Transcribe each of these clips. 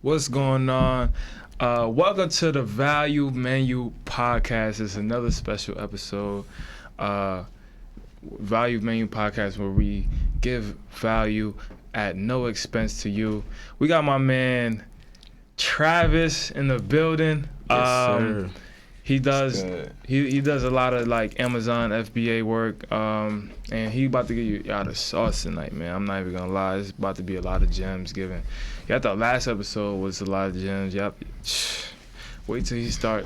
What's going on? Welcome to the Value Menu Podcast. It's another special episode. Value Menu Podcast where we give value at no expense to you. We got my man Travis in the building. Yes, sir. He does he does a lot of like Amazon FBA work, and he about to get you out of sauce tonight, man. I'm not even gonna lie, it's about to be a lot of gems given. Yeah, I thought last episode was a lot of gems. Yep. Wait till he start.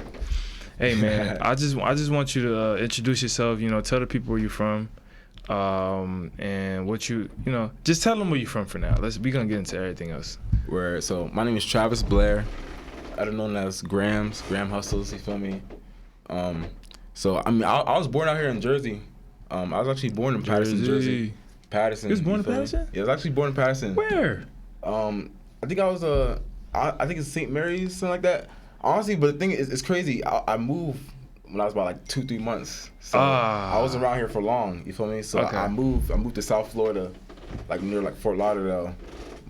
Hey man, I just want you to introduce yourself. You know, tell the people where you're from, and what just tell them where you're from for now. We gonna get into everything else. So my name is Travis Blair. I don't know as Graham Hustles, you feel me? So I mean, I was born out here in Jersey. I was actually born in Patterson, Jersey. Patterson. You was born in Patterson? Yeah, I was actually born in Patterson. Where? I think I was I think it's St. Mary's, something like that. Honestly, but the thing is, it's crazy. I moved when I was about like 2-3 months. So I wasn't around here for long. You feel me? So okay. I moved to South Florida, like near like Fort Lauderdale.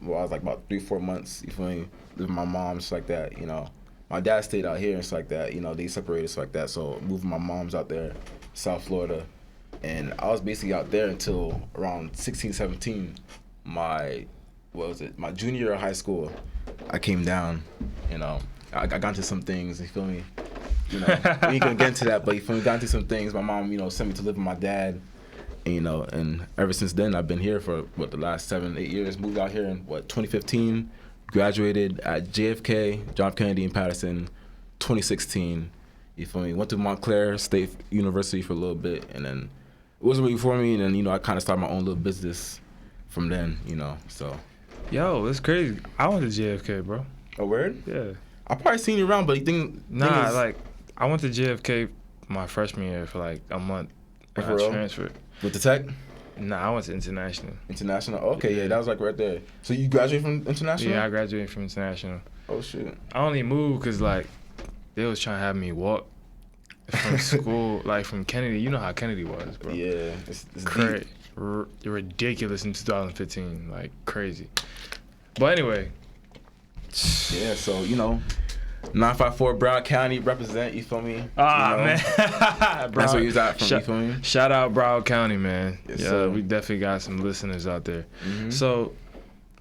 Well, I was like about 3-4 months. You feel me? Living with my mom, just like that. You know, my dad stayed out here and stuff like that. You know, they separated, stuff like that. So moving my mom's out there, South Florida, and I was basically out there until around 16, 17. My junior year of high school. I came down. You know, I got into some things. You feel me? You know, we ain't gonna get into that, but you feel me? Got into some things. My mom, sent me to live with my dad. And, and ever since then, I've been here for the last 7-8 years. Moved out here in 2015. Graduated at JFK, John F. Kennedy in Patterson, 2016. You feel me? Went to Montclair State University for a little bit, and then it wasn't really for me. And then I kind of started my own little business from then. So. Yo, it's crazy. I went to JFK, bro. A word? Yeah. I probably seen you around, but I went to JFK my freshman year for like a month. I transferred. With the tech? Nah, I went to International. International? Okay, yeah, that was like right there. So you graduated from International? Yeah, I graduated from International. Oh, shit. I only moved because, like, they was trying to have me walk from school, like, from Kennedy. You know how Kennedy was, bro. Yeah. It's ridiculous in 2015. Like, crazy. But anyway. Yeah, so, 954 Broward County represent, you feel me? Man. That's where you was at from, you feel me? Shout out Broward County, man. Yes, yeah, sir. We definitely got some listeners out there. Mm-hmm. So,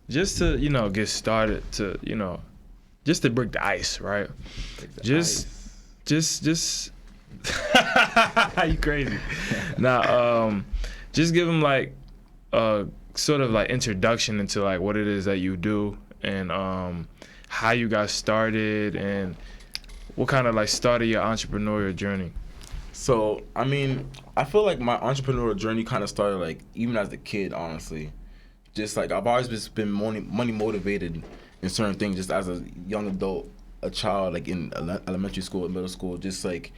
just to, get started to, just to break the ice, right? Just you crazy. Now, just give them like a sort of like introduction into like what it is that you do and how you got started and what kind of like started your entrepreneurial journey. So, I mean, I feel like my entrepreneurial journey kind of started like even as a kid, honestly. Just like I've always just been money motivated in certain things just as a young adult, a child like in elementary school, middle school, just like,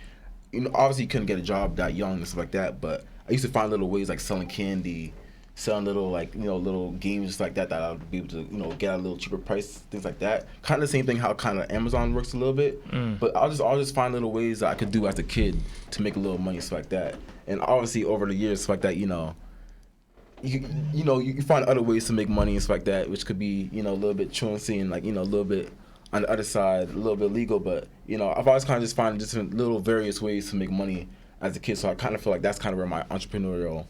obviously you couldn't get a job that young and stuff like that, but I used to find little ways like selling candy, selling little like little games just like that I would be able to get at a little cheaper price, things like that. Kind of the same thing how kind of Amazon works a little bit, but I'll just find little ways that I could do as a kid to make a little money, stuff like that. And obviously over the years, stuff like that, you find other ways to make money and stuff like that, which could be a little bit truancy and like a little bit on the other side, a little bit legal, but I've always kind of just found different little various ways to make money as a kid. So I kind of feel like that's kind of where my entrepreneurial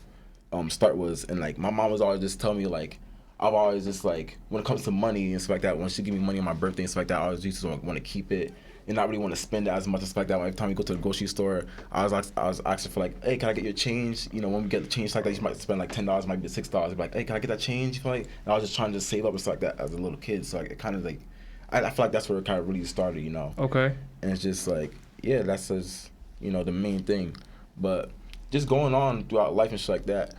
start was. And like my mom was always just telling me like I've always just like when it comes to money and stuff like that, when she give me money on my birthday and stuff like that, I always used to want to keep it and not really want to spend it as much and stuff like that. Every time we go to the grocery store, I was asking for like, hey, can I get your change? When we get the change like that, you might spend like $10, might be $6. Be like, hey, can I get that change? You feel like? And I was just trying to save up and stuff like that as a little kid. So like it kind of like I feel like that's where it kind of really started, Okay. And it's just like, yeah, that's just the main thing. But just going on throughout life and shit like that.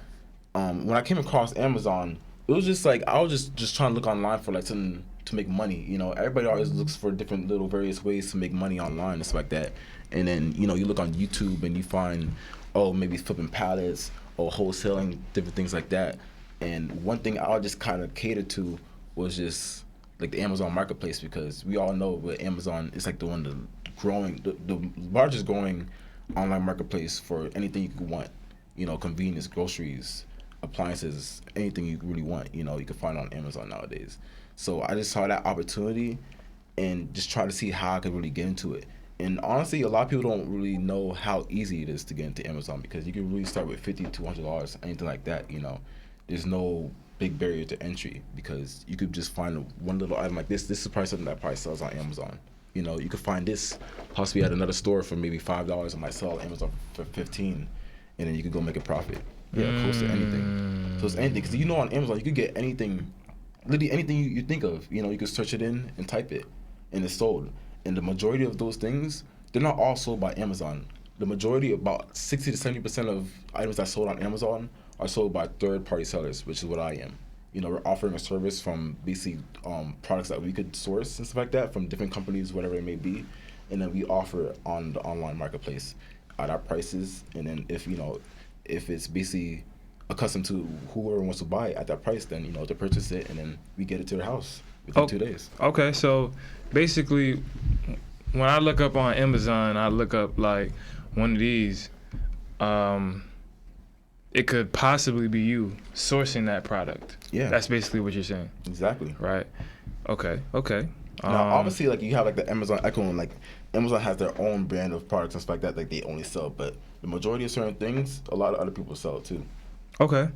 When I came across Amazon, it was just like I was just trying to look online for like something to make money. Everybody always looks for different little various ways to make money online and stuff like that. And then you look on YouTube and you find maybe flipping pallets or wholesaling, different things like that. And one thing I just kind of catered to was just like the Amazon marketplace, because we all know with Amazon it's like the largest growing online marketplace for anything you could want. Convenience, groceries, appliances, anything you really want, you can find on Amazon nowadays. So I just saw that opportunity, and just try to see how I could really get into it. And honestly, a lot of people don't really know how easy it is to get into Amazon, because you can really start with $50, $200, anything like that. There's no big barrier to entry, because you could just find one little item like this. This is probably something that probably sells on Amazon. You could find this possibly at another store for maybe $5 and might sell on Amazon for $15, and then you could go make a profit. Yeah, close to anything. So it's anything, because on Amazon you could get anything, literally anything you think of. You could search it in and type it, and it's sold. And the majority of those things, they're not all sold by Amazon. The majority, about 60 to 70% of items that sold on Amazon are sold by third-party sellers, which is what I am. We're offering a service from basically products that we could source and stuff like that from different companies, whatever it may be, and then we offer it on the online marketplace at our prices. And then if it's basically accustomed to whoever wants to buy it at that price, then to purchase it, and then we get it to their house within 2 days. Okay, so basically, when I look up on Amazon, I look up like one of these. It could possibly be you sourcing that product. Yeah, that's basically what you're saying. Exactly. Right. Okay. Now, obviously, like you have like the Amazon Echo, and like Amazon has their own brand of products and stuff like that. Like they only sell, but the majority of certain things, a lot of other people sell it too. Okay.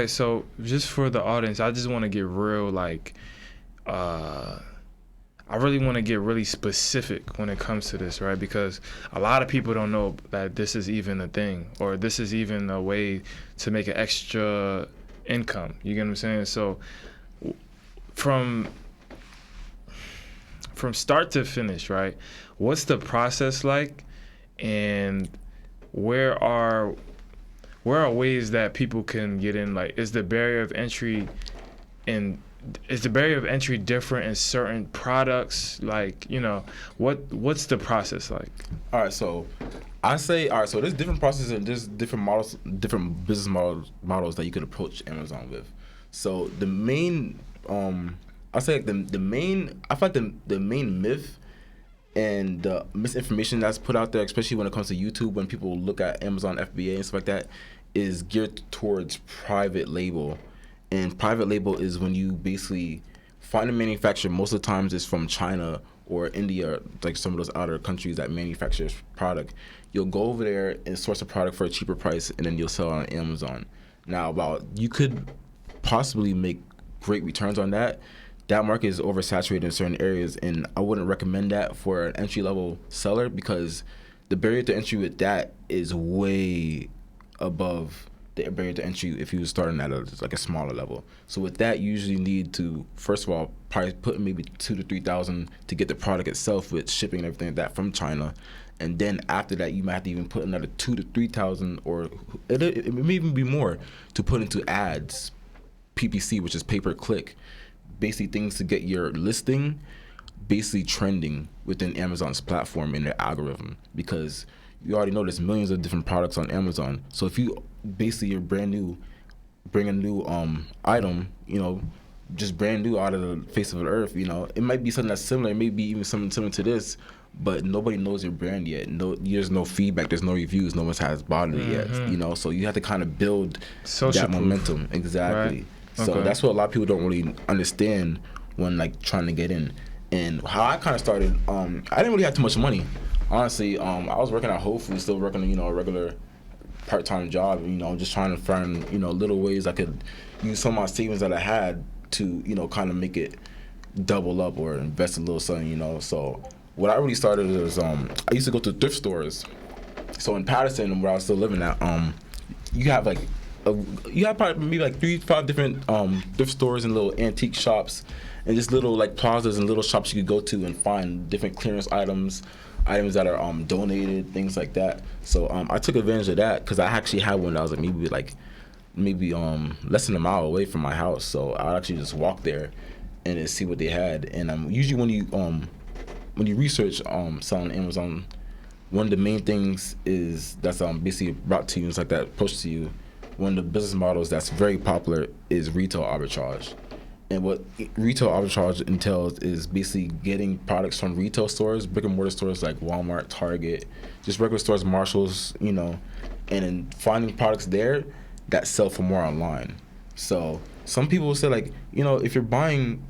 So just for the audience, I just want to get real I really want to get really specific when it comes to this, right? Because a lot of people don't know that this is even a thing, or this is even a way to make an extra income. You get what I'm saying? So from start to finish, right? What's the process like, and where are ways that people can get in? Like, is the barrier of entry different in certain products? Like, what's the process like? All right, so I say, so there's different processes and there's different models, different business models that you could approach Amazon with. So the main, I feel like the main myth and the misinformation that's put out there, especially when it comes to YouTube, when people look at Amazon FBA and stuff like that, is geared towards private label. And private label is when you basically find a manufacturer. Most of the times it's from China or India, like some of those other countries that manufacture product. You'll go over there and source a product for a cheaper price, and then you'll sell it on Amazon. Now, you could possibly make great returns on that. That market is oversaturated in certain areas, and I wouldn't recommend that for an entry-level seller, because the barrier to entry with that is way above the barrier to entry if you were starting at a smaller level. So with that, you usually need to, first of all, probably put maybe $2,000 to $3,000 to get the product itself with shipping and everything like that from China. And then after that, you might have to even put another $2,000 to $3,000, or it may even be more, to put into ads, PPC, which is pay-per-click, basically things to get your listing basically trending within Amazon's platform in their algorithm, because you already know there's millions of different products on Amazon. So if you basically you're brand new, bring a new item, just brand new out of the face of the earth, it might be something that's similar, it may be even something similar to this, but nobody knows your brand yet. There's no feedback, there's no reviews, no one has bought it yet, so you have to kind of build social that momentum. Exactly. Right. So that's what a lot of people don't really understand when like trying to get in. And how I kind of started, I didn't really have too much money. Honestly, I was working at Whole Foods, still working, a regular part-time job, just trying to find, little ways I could use some of my savings that I had to, kind of make it double up or invest a little something, So what I really started is, I used to go to thrift stores. So in Patterson, where I was still living at, you have probably maybe like 3-5 different thrift stores and little antique shops, and just little like plazas and little shops you could go to and find different clearance items that are donated, things like that. So I took advantage of that, because I actually had one that was maybe less than a mile away from my house. So I would actually just walk there and just see what they had. And usually when you research selling on Amazon, one of the main things is that's basically brought to you, it's like that approach to you. One of the business models that's very popular is retail arbitrage. And what retail arbitrage entails is basically getting products from retail stores, brick and mortar stores like Walmart, Target, just regular stores, Marshalls, and then finding products there that sell for more online. So some people will say, like, if you're buying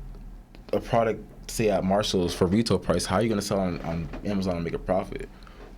a product say at Marshalls for retail price, how are you gonna sell on Amazon and make a profit?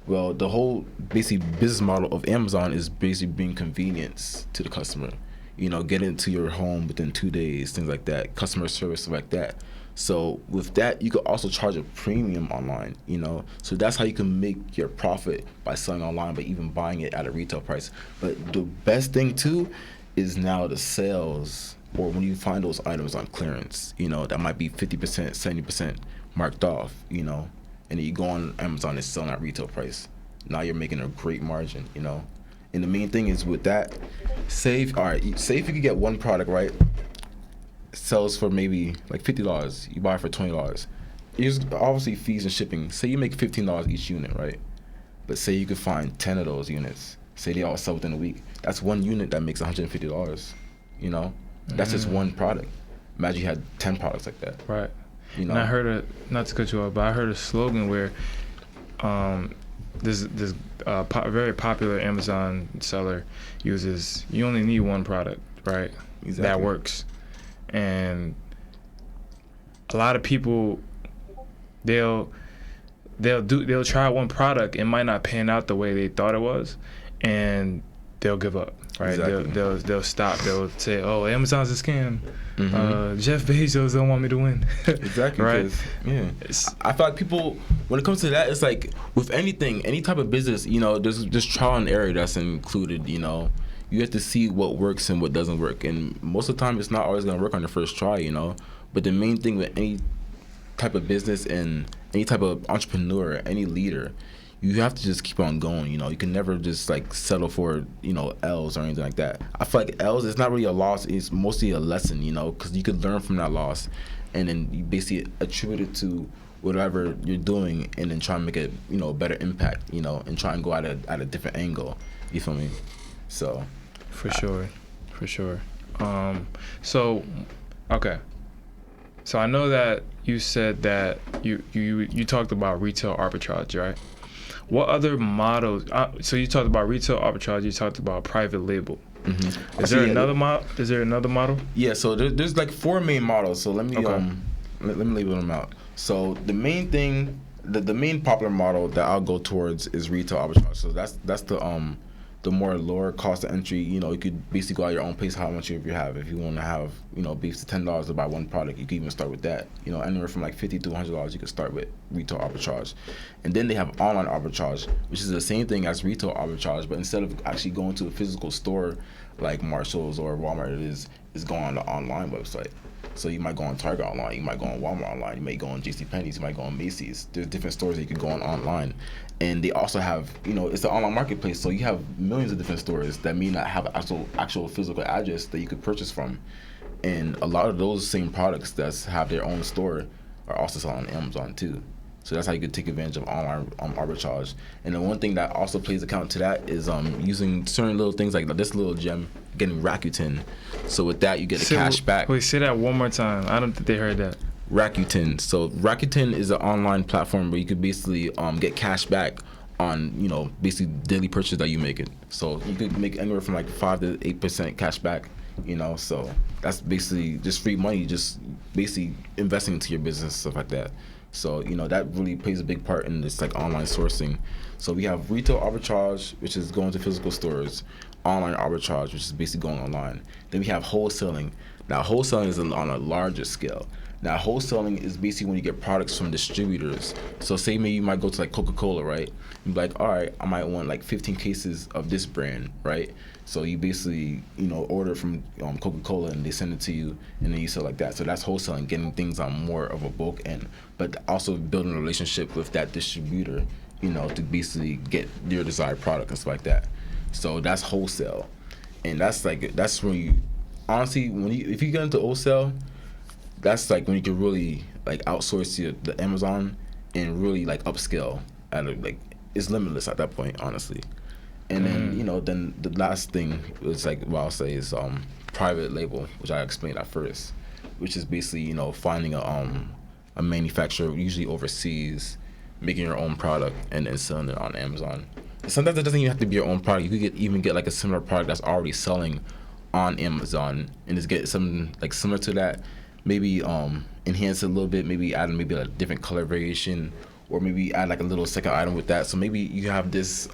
Well, the whole basically business model of Amazon is basically bringing convenience to the customer. You know, getting to your home within 2 days, things like that, customer service, stuff like that. So with that, you could also charge a premium online, you know. So that's how you can make your profit by selling online, but even buying it at a retail price. But the best thing too is now the sales, or when you find those items on clearance, you know, that might be 50%, 70% marked off, you know, and then you go on Amazon and sell at retail price. Now you're making a great margin, you know. And the main thing is with that, say if you could get one product, right? Sells for maybe like $50. You buy it for $20. There's obviously fees and shipping. Say you make $15 each unit, right? But say you could find 10 of those units. Say they all sell within a week. That's one unit that makes $150. You know, that's just one product. Imagine you had 10 products like that. Right. You know. And I heard not to cut you off, but I heard a slogan where this very popular Amazon seller uses, you only need one product, right? Exactly. That works. And a lot of people, they'll try one product, it might not pan out the way they thought it was, and they'll give up, right? Exactly. They'll stop. They'll say, "Oh, Amazon's a scam. Jeff Bezos don't want me to win." Exactly. Right? Yeah. I feel like people, when it comes to that, it's like with anything, any type of business, you know, there's trial and error that's included, you know. You have to see what works and what doesn't work. And most of the time, it's not always going to work on the first try, you know. But the main thing with any type of business and any type of entrepreneur, any leader, you have to just keep on going, you know. You can never just, like, settle for, you know, L's or anything like that. I feel like L's, it's not really a loss. It's mostly a lesson, you know, because you could learn from that loss. And then you basically attribute it to whatever you're doing and then try and make a, you know, better impact, you know, and try and go at a different angle. You feel me? So... For sure. So, okay. So I know that you said that you talked about retail arbitrage, right? What other models? So you talked about retail arbitrage. You talked about private label. Mm-hmm. Is there another model? Yeah. So there's like 4 main models. So let me let me label them out. So the main thing, the main popular model that I'll go towards is retail arbitrage. So that's the more lower cost of entry. You know, you could basically go at your own pace how much you have. If you want to have, you know, beefs to $10 to buy one product, you can even start with that. You know, anywhere from like $50 to $100, you can start with retail arbitrage. And then they have online arbitrage, which is the same thing as retail arbitrage, but instead of actually going to a physical store like Marshalls or Walmart, is going on the online website. So you might go on Target online, you might go on Walmart online, you might go on JCPenney's, you might go on Macy's. There's different stores that you could go on online. And they also have, you know, it's an online marketplace, so you have millions of different stores that may not have an actual physical address that you could purchase from. And a lot of those same products that have their own store are also sold on Amazon too. So that's how you could take advantage of online arbitrage. And the one thing that also plays account to that is using certain little things like this little gem, getting Rakuten. So with that, you get the cash back. Wait, say that one more time. I don't think they heard that. Rakuten. So Rakuten is an online platform where you could basically get cash back on, you know, basically daily purchase that you make it. So you could make anywhere from like 5 to 8% cash back, you know. So that's basically just free money, just basically investing into your business, stuff like that. So, you know, that really plays a big part in this like online sourcing. So we have retail arbitrage, which is going to physical stores, online arbitrage, which is basically going online. Then we have wholesaling. Now, wholesaling is on a larger scale. Now, wholesaling is basically when you get products from distributors. So say maybe you might go to like Coca-Cola, right? You'd be like, all right, I might want like 15 cases of this brand, right? So you basically, you know, order from Coca-Cola and they send it to you and then you sell like that. So that's wholesaling, getting things on more of a bulk end, but also building a relationship with that distributor, you know, to basically get your desired product and stuff like that. So that's wholesale. And that's when you, honestly, if you get into wholesale, that's like when you can really like outsource the Amazon and really like upscale like it's limitless at that point, honestly. And then, you know, then the last thing is like what I'll say is private label, which I explained at first, which is basically, you know, finding a manufacturer, usually overseas, making your own product and then selling it on Amazon. Sometimes it doesn't even have to be your own product. You could even get like a similar product that's already selling on Amazon and just get something like similar to that, maybe enhance it a little bit, maybe add maybe a different color variation, or maybe add like a little second item with that. So maybe you have this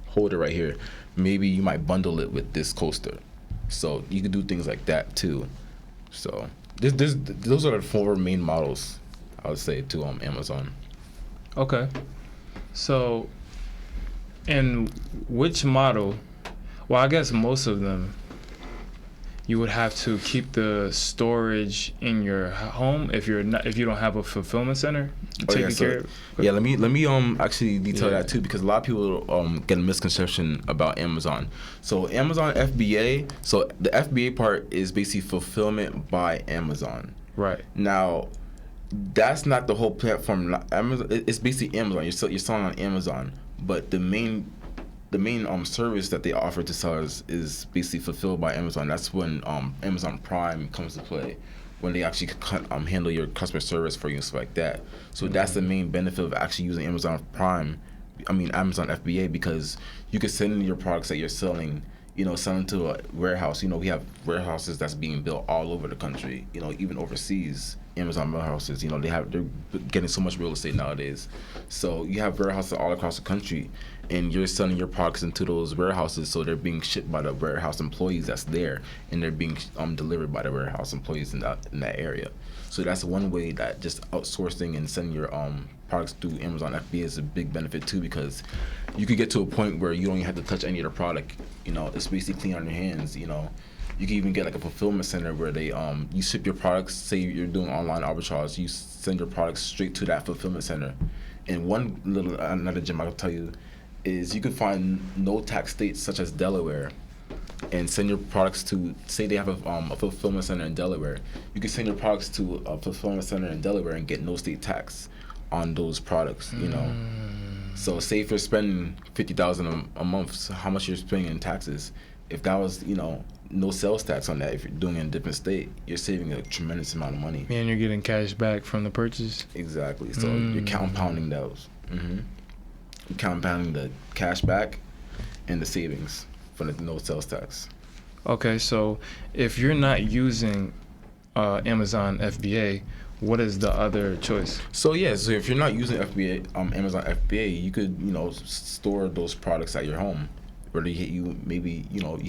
holder right here. Maybe you might bundle it with this coaster. So you can do things like that too. So those are the 4 main models, I would say, to Amazon. Okay. So, and which model? Well, I guess most of them, you would have to keep the storage in your home if you don't have a fulfillment center taking care of. Yeah, let me actually detail that too, because a lot of people get a misconception about Amazon. So Amazon FBA, so the FBA part is basically fulfillment by Amazon. Right. Now, that's not the whole platform. Amazon, it's basically Amazon. You're selling on Amazon, but the main service that they offer to sellers is basically fulfilled by Amazon. That's when Amazon Prime comes to play, when they actually handle your customer service for you and stuff like that. So that's the main benefit of actually using Amazon FBA, because you can send in your products that you're selling, selling to a warehouse. We have warehouses that's being built all over the country, even overseas. Amazon warehouses, they're getting so much real estate nowadays. So you have warehouses all across the country, and you're selling your products into those warehouses, so they're being shipped by the warehouse employees that's there, and they're being delivered by the warehouse employees in that area. So that's one way that just outsourcing and sending your products through Amazon FBA is a big benefit too, because you could get to a point where you don't even have to touch any of the product. It's basically clean on your hands. You can even get like a fulfillment center where they you ship your products. Say you're doing online arbitrage, you send your products straight to that fulfillment center. And another gem I'll tell you is you can find no tax states such as Delaware, and send your products to, say they have a fulfillment center in Delaware. You can send your products to a fulfillment center in Delaware and get no state tax on those products. So say if you're spending $50,000 a month, so how much you're spending in taxes? If that was no sales tax on that, if you're doing it in a different state, you're saving a tremendous amount of money. And you're getting cash back from the purchase. Exactly. So you're compounding those. You're compounding the cash back and the savings for the no sales tax. Okay, so if you're not using Amazon FBA, what is the other choice? So if you're not using Amazon FBA, you could store those products at your home. Whether you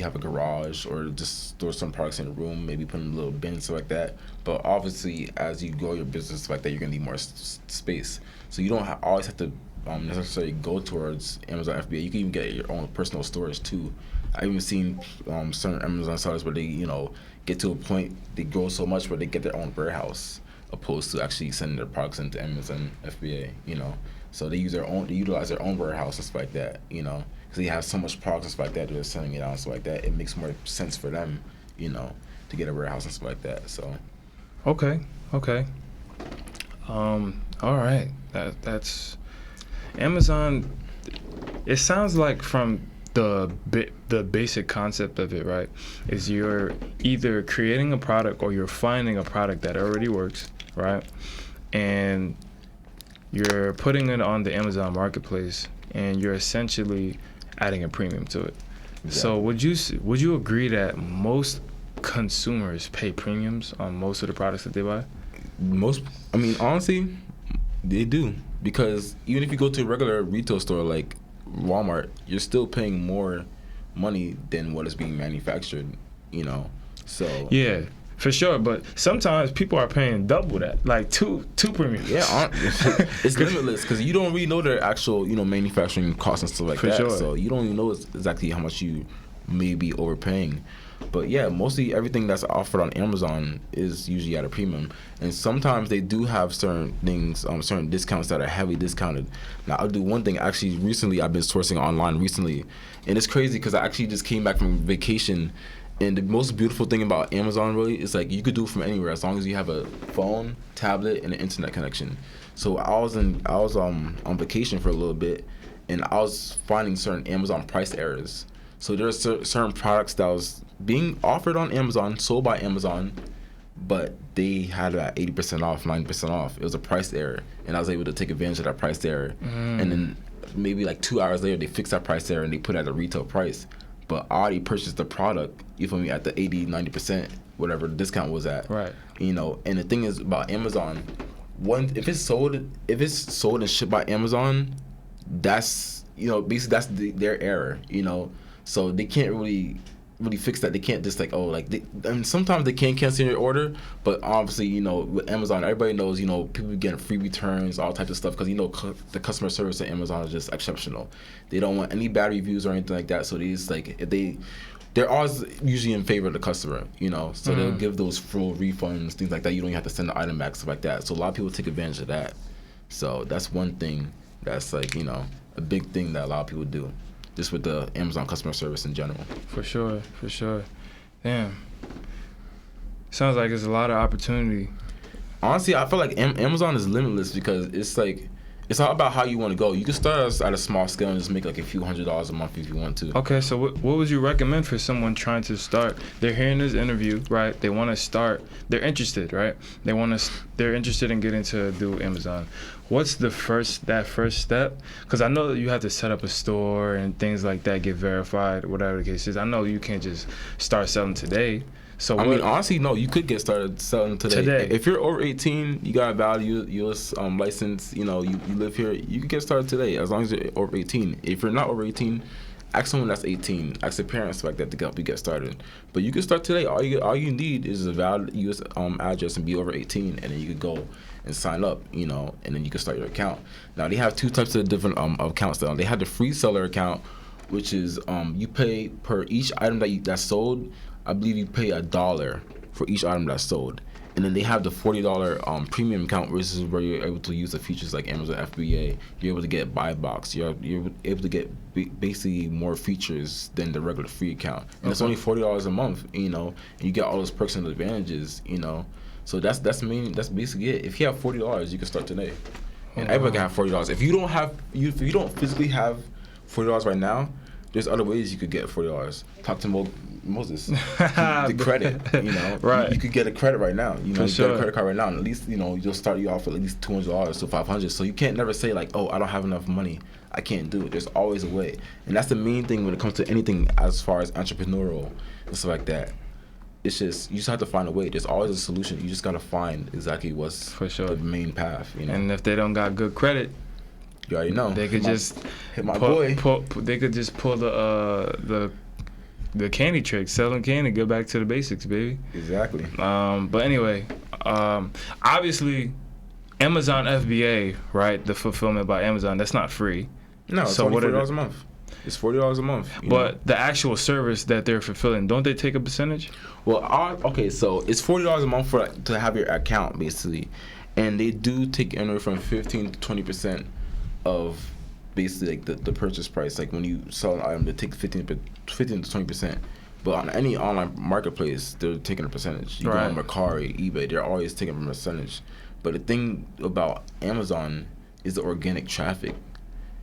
have a garage, or just store some products in a room, maybe put in a little bin, stuff like that. But obviously, as you grow your business like that, you're gonna need more space. So you don't always have to necessarily go towards Amazon FBA. You can even get your own personal storage too. I've even seen certain Amazon sellers where they get to a point, they grow so much where they get their own warehouse, opposed to actually sending their products into Amazon FBA. So they utilize their own warehouse and stuff like that. Because they have so much products and stuff like that, they're selling it out and stuff like that. It makes more sense for them, to get a warehouse and stuff like that. So. Okay. All right. That's Amazon. It sounds like from the basic concept of it, right, is you're either creating a product or you're finding a product that already works, right, and you're putting it on the Amazon marketplace, and you're essentially adding a premium to it. Yeah. So would you agree that most consumers pay premiums on most of the products that they buy? Honestly, they do, because even if you go to a regular retail store like Walmart, you're still paying more money than what is being manufactured. So yeah. For sure, but sometimes people are paying double that, like two premiums. Yeah, it's limitless, because you don't really know their actual, manufacturing costs and stuff like that. Sure. So you don't even know exactly how much you may be overpaying. But yeah, mostly everything that's offered on Amazon is usually at a premium, and sometimes they do have certain things, certain discounts that are heavily discounted. Now, I'll do one thing. Actually, recently I've been sourcing online recently, and it's crazy because I actually just came back from vacation. And the most beautiful thing about Amazon really is like you could do it from anywhere as long as you have a phone, tablet, and an internet connection. So I was on vacation for a little bit, and I was finding certain Amazon price errors. So there are certain products that was being offered on Amazon, sold by Amazon, but they had it at 80% off, 90% off. It was a price error, and I was able to take advantage of that price error. And then maybe like 2 hours later, they fixed that price error and they put it at a retail price. but I already purchased the product, you feel me, at the 80, 90%, whatever the discount was at. Right. You know, and the thing is about Amazon, if it's sold and shipped by Amazon, that's, you know, basically that's their error, you know. So they can't really fix that. They can't just like, I mean, sometimes they can cancel your order, but obviously, you know, with Amazon, everybody knows, you know, people getting free returns, all types of stuff, because, you know, the customer service at Amazon is just exceptional. They don't want any bad reviews or anything like that. So they just like, they're always usually in favor of the customer, you know, so they'll give those full refunds, things like that. You don't even have to send the item back, stuff like that. So a lot of people take advantage of that. So that's one thing that's like, you know, a big thing that a lot of people do, just with the Amazon customer service in general. For sure. Damn. Sounds like there's a lot of opportunity. Honestly, I feel like Amazon is limitless because it's like, it's all about how you want to go. You can start at a small scale and just make like a few $100s a month if you want to. Okay, so what would you recommend for someone trying to start? They're hearing this interview, right? They want to start. They're interested, right? They're interested in getting to do Amazon. What's that first step? Because I know that you have to set up a store and things like that, get verified, whatever the case is. I know you can't just start selling today. So I mean, honestly, no, you could get started selling today. If you're over 18, you got a valid U.S. license, you know, you live here, you can get started today as long as you're over 18. If you're not over 18, ask someone that's 18, ask your parents like that to help you get started. But you can start today. All you need is a valid U.S. address and be over 18, and then you can go and sign up, you know, and then you can start your account. Now, they have two types of different accounts though. They have the free seller account, which is you pay per each item that's sold. I believe you pay $1 for each item that's sold. And then they have the $40 premium account, which is where you're able to use the features like Amazon FBA. You're able to get buy box. You're able to get basically more features than the regular free account. And it's only $40 a month, you know, and you get all those perks and advantages, you know. So that's basically it. If you have $40, you can start today. And everybody can have $40. If you don't physically have $40 right now, there's other ways you could get $40. Talk to Moses. The credit, you know. Right. You could get a credit right now. You know, you get a credit card right now. And at least, you know, you'll start you off with at least $200 to $500. So you can't never say like, oh, I don't have enough money, I can't do it. There's always a way. And that's the main thing when it comes to anything as far as entrepreneurial and stuff like that. It's just, you just have to find a way. There's always a solution. You just got to find exactly what's the main path. You know? And if they don't got good credit, you already know. They could hit my boy. They could just pull the candy trick, sell them candy, go back to the basics, baby. Exactly. But anyway, obviously, Amazon FBA, right? The fulfillment by Amazon, that's not free. No, it's only $40 a month. It's $40 a month. But the actual service that they're fulfilling, don't they take a percentage? Well, okay, so it's $40 a month to have your account, basically. And they do take anywhere from 15 to 20% of basically like the purchase price. Like when you sell an item, they take 15 to 20%. But on any online marketplace, they're taking a percentage. You go on Mercari, eBay, they're always taking a percentage. But the thing about Amazon is the organic traffic.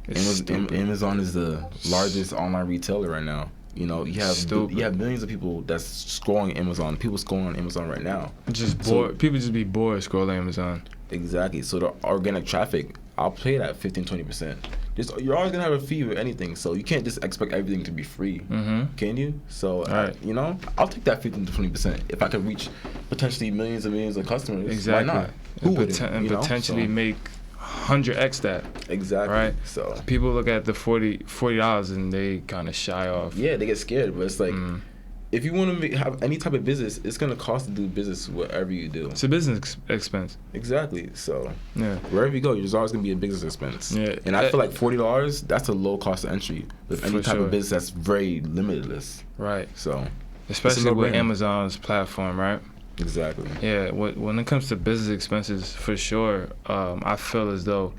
Amazon is the largest online retailer right now. You know, you have millions of people that's scrolling Amazon. People scrolling on Amazon right now. People just be bored scrolling Amazon. Exactly. So the organic traffic, I'll pay that 15-20%. You're always gonna have a fee with anything, so you can't just expect everything to be free, can you? So you know, I'll take that 15-20% if I could reach potentially millions and millions of customers. Exactly. Why not? Who wouldn't? And potentially make 100x that. Exactly. Right. So people look at the $40 and they kind of shy off. Yeah, they get scared, but it's like. If you want to have any type of business, it's going to cost to do business whatever you do. It's a business expense. Exactly. So wherever you go, there's always going to be a business expense. Yeah. And I feel like $40, that's a low cost of entry with any type of business that's very limitless. Right. So especially with Amazon's platform, right? Exactly. Yeah. When it comes to business expenses, for sure, I feel as though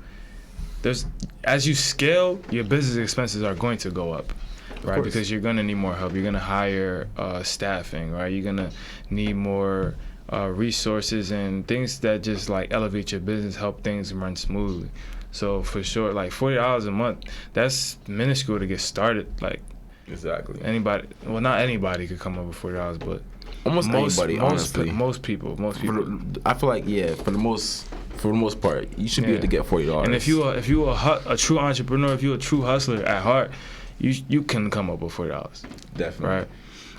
as you scale, your business expenses are going to go up. Right, because you're gonna need more help. You're gonna hire staffing, right? You're gonna need more resources and things that just like elevate your business, help things run smoothly. So for sure, like $40 a month, that's minuscule to get started. Like exactly. Anybody, well, not anybody could come up with $40, but almost anybody, honestly. Most people. I feel like for the most part, you should be able to get $40. And if you a true entrepreneur, if you're a true hustler at heart, you can come up with $40. Definitely. Right.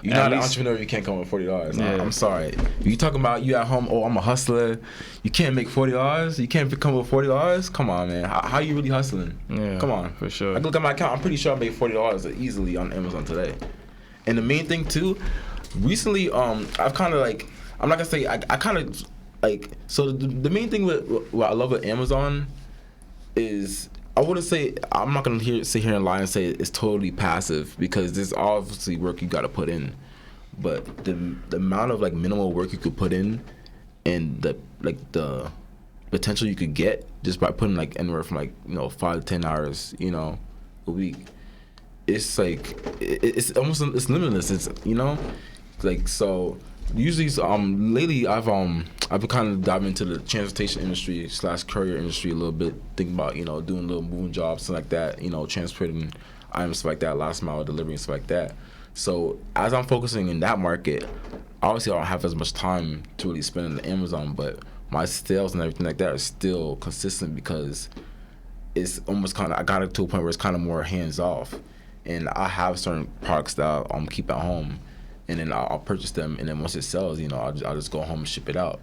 You're not an entrepreneur. You can't come up with $40. Yeah. I'm sorry. You talking about you at home? Oh, I'm a hustler. You can't make $40. You can't come up with $40. Come on, man. How you really hustling? Yeah. Come on. For sure. I can look at my account. I'm pretty sure I made $40 easily on Amazon today. And the main thing too, recently, I've kind of like, I'm not gonna say I kind of like. So the main thing with what I love with Amazon is, I wouldn't say, I'm not gonna sit here and lie and say it's totally passive, because there's obviously work you got to put in, but the amount of like minimal work you could put in, and the potential you could get just by putting like anywhere from like 5 to 10 hours a week, it's like it's almost limitless. It's like, so usually lately I've been kind of diving into the transportation industry / courier industry a little bit, thinking about doing little moving jobs, stuff like that, transporting items, stuff like that, last mile delivery and stuff like that. So as I'm focusing in that market, obviously I don't have as much time to really spend on Amazon, but my sales and everything like that are still consistent, because it's almost kind of, I got it to a point where it's kind of more hands off, and I have certain products that I'll keep at home, and then I'll purchase them, and then once it sells, I'll just go home and ship it out,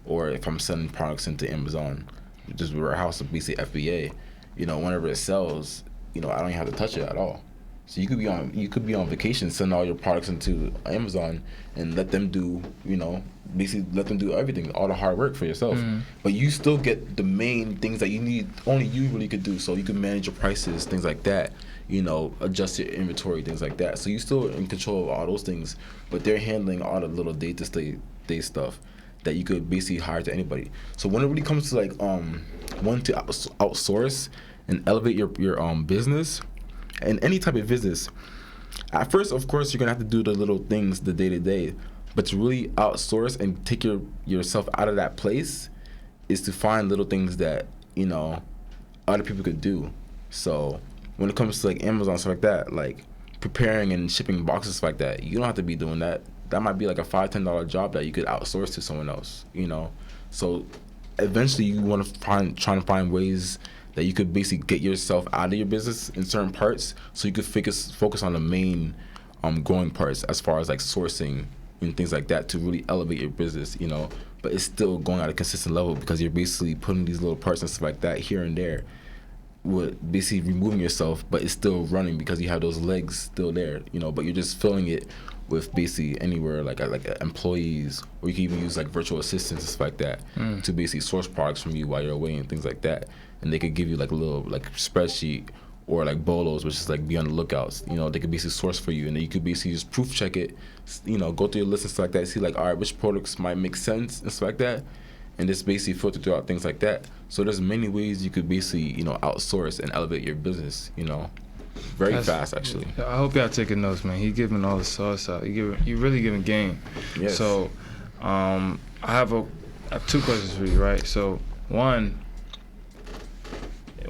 or if I'm sending products into Amazon, just warehouse, basically FBA, whenever it sells, I don't even have to touch it at all. So you could be on vacation, send all your products into Amazon, and let them do, basically let them do everything, all the hard work for yourself. But you still get the main things that you need, only you really could do. So you can manage your prices, things like that, adjust your inventory, things like that. So you're still in control of all those things, but they're handling all the little day-to-day stuff that you could basically hire to anybody. So when it really comes to like wanting to outsource and elevate your business, and any type of business, at first, of course, you're gonna have to do the little things, the day-to-day, but to really outsource and take yourself out of that place is to find little things that other people could do. So when it comes to like Amazon, stuff like that, like preparing and shipping boxes, stuff like that, you don't have to be doing that. That might be like a $5-10 job that you could outsource to someone else. So eventually you want to try to find ways that you could basically get yourself out of your business in certain parts, so you could focus on the main growing parts, as far as like sourcing and things like that, to really elevate your business, but it's still going at a consistent level, because you're basically putting these little parts and stuff like that here and there, with basically removing yourself, but it's still running because you have those legs still there, but you're just filling it with basically anywhere, like employees, or you can even use like virtual assistants and stuff like that to basically source products from you while you're away and things like that. And they could give you like a little like spreadsheet, or like bolos, which is like be on the lookouts. They could basically source for you, and then you could basically just proof check it, go through your list and stuff like that, see like, all right, which products might make sense and stuff like that, and just basically filter throughout things like that. So there's many ways you could basically outsource and elevate your business. Very fast, actually. I hope y'all taking notes, man. He giving all the sauce out. You really giving game. Yes. So, I have 2 questions for you, right? So, one,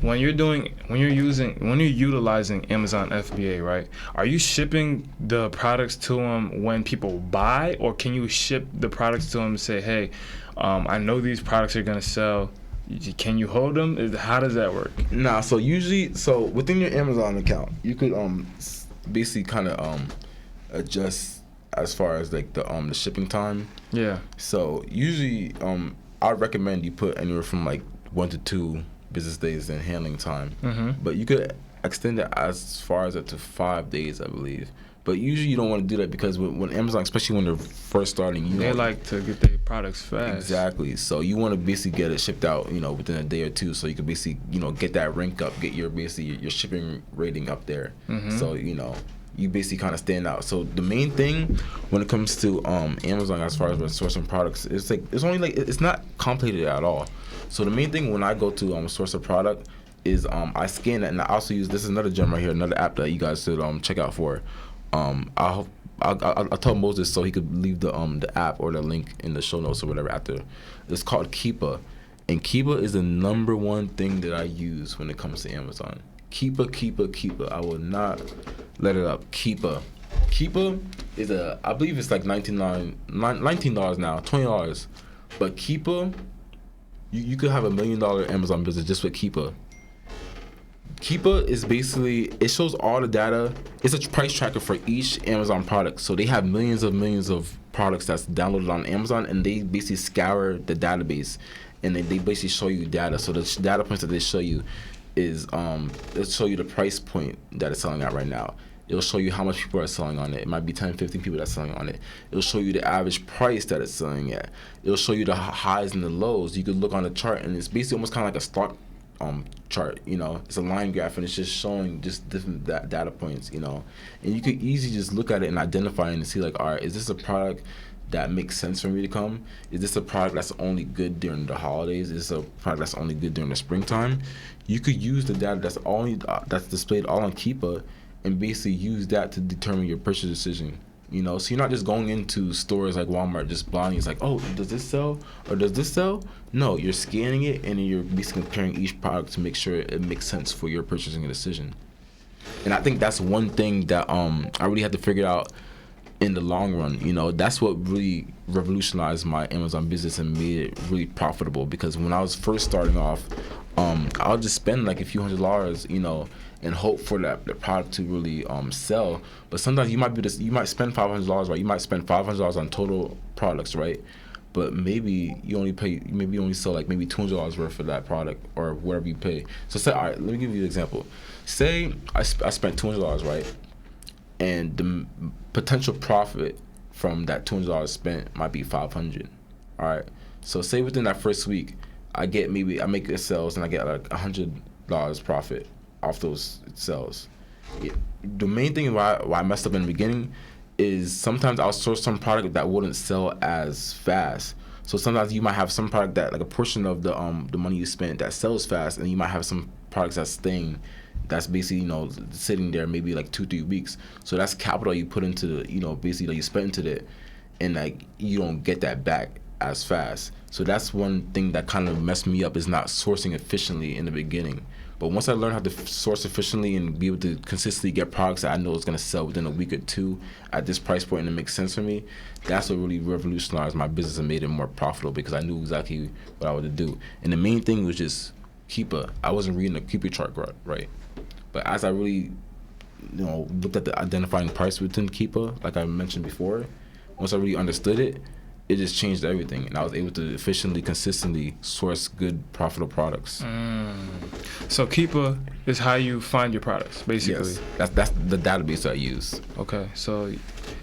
when you're utilizing Amazon FBA, right? Are you shipping the products to them when people buy, or can you ship the products to them and say, hey, I know these products are gonna sell. Can you hold them? How does that work? Nah, so usually, within your Amazon account, you could basically kind of adjust as far as like the shipping time. Yeah. So usually, I recommend you put anywhere from like 1 to 2 business days in handling time. But you could extend it as far as up to 5 days, I believe. But usually you don't want to do that, because when Amazon, especially when they're first starting, they like to get their products fast. Exactly. So you want to basically get it shipped out, within a day or 2, so you can basically, get that rank up, get your shipping rating up there. So you basically kind of stand out. So the main thing when it comes to Amazon, as far as sourcing products, it's not complicated at all. So the main thing when I go to source a product is I scan it, and I also use, this is another gem right here, another app that you guys should check out for. I'll tell Moses so he could leave the app or the link in the show notes or whatever after. It's called Keepa, and Keepa is the #1 thing that I use when it comes to Amazon. Keepa. I will not let it up. Keepa is I believe it's like $19 now, $20, but Keepa, you could have $1 million Amazon business just with Keepa. Keepa is basically, it shows all the data. It's a price tracker for each Amazon product. So they have millions of products that's downloaded on Amazon, and they basically scour the database, and they basically show you data. So the data points that they show you is it'll show you the price point that it's selling at right now. It'll show you how much people are selling on it. It might be 10, 15 people that's selling on it. It'll show you the average price that it's selling at. It'll show you the highs and the lows. You could look on the chart, and it's basically almost kind of like a stock chart, you know. It's a line graph, and it's just showing just different data points, you know. And you could easily just look at it and identify it and see, like, all right, is this a product that makes sense for me to come? Is this a product that's only good during the holidays? Is this a product that's only good during the springtime? You could use the data that's displayed all on Keepa and basically use that to determine your purchase decision. You know, so you're not just going into stores like Walmart just blindly. It's like, oh, does this sell or does this sell? No, you're scanning it and you're basically comparing each product to make sure it makes sense for your purchasing decision. And I think that's one thing that I really had to figure out in the long run. You know, that's what really revolutionized my Amazon business and made it really profitable. Because when I was first starting off, I'll just spend like a few $100s, you know, and hope for the product to really sell. But sometimes you might spend $500, right? You might spend $500 on total products, right? But maybe you only sell like maybe $200 worth of that product or whatever you pay. So say, all right, let me give you an example. Say I spent $200, right? And the potential profit from that $200 spent might be $500. All right. So say within that first week, I make the sales and I get like $100 profit off those sales. Yeah. The main thing why I messed up in the beginning is sometimes I'll source some product that wouldn't sell as fast. So sometimes you might have some product that, like, a portion of the money you spent that sells fast, and you might have some products that's staying, that's basically, you know, sitting there maybe like 2-3 weeks. So that's capital you put into the, you know, basically that you spent into it, and like you don't get that back as fast. So that's one thing that kind of messed me up, is not sourcing efficiently in the beginning. But once I learned how to source efficiently and be able to consistently get products that I know is going to sell within a week or two at this price point and it makes sense for me, that's what really revolutionized my business and made it more profitable, because I knew exactly what I would do. And the main thing was just Keepa. I wasn't reading the Keepa chart right. But as I really, you know, looked at the identifying price within Keepa, like I mentioned before, once I really understood it, it just changed everything, and I was able to efficiently, consistently source good, profitable products. So Keepa is how you find your products, basically. Yes, that's the database I use. Okay, so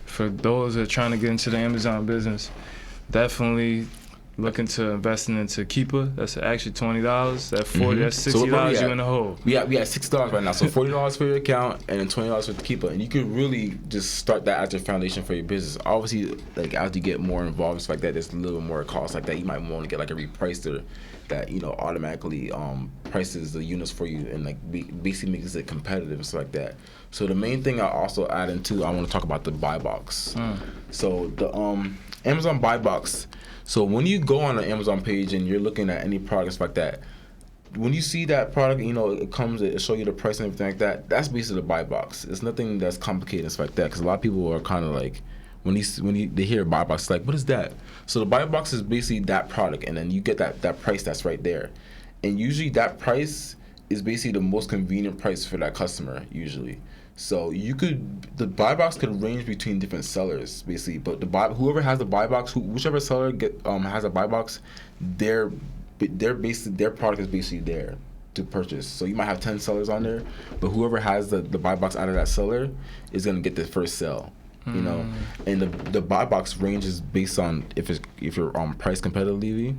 for those that are trying to get into the Amazon business, definitely looking to investing into Keepa. That's actually $20. That's $40. That's $60. You in the hole. We at $60 right now. So $40 for your account and then $20 for the Keepa, and you could really just start that as your foundation for your business. Obviously, like as you get more involved, stuff like that, there's a little more cost like that. You might want to get like a repricer that, you know, automatically prices the units for you and like basically makes it competitive and stuff like that. So the main thing I also add into, I want to talk about the buy box. So the Amazon buy box. So when you go on the Amazon page and you're looking at any products like that, when you see that product, you know, it show you the price and everything like that, that's basically the buy box. It's nothing that's complicated and stuff like that, because a lot of people are kind of like, when they hear buy box, like, what is that? So the buy box is basically that product, and then you get that price that's right there. And usually that price is basically the most convenient price for that customer, usually. So the buy box could range between different sellers, basically, but whoever has the buy box, whichever seller has a buy box, their product is basically there to purchase. So you might have 10 sellers on there, but whoever has the buy box out of that seller is gonna get the first sell. You know, and the buy box ranges based on if you're priced competitively,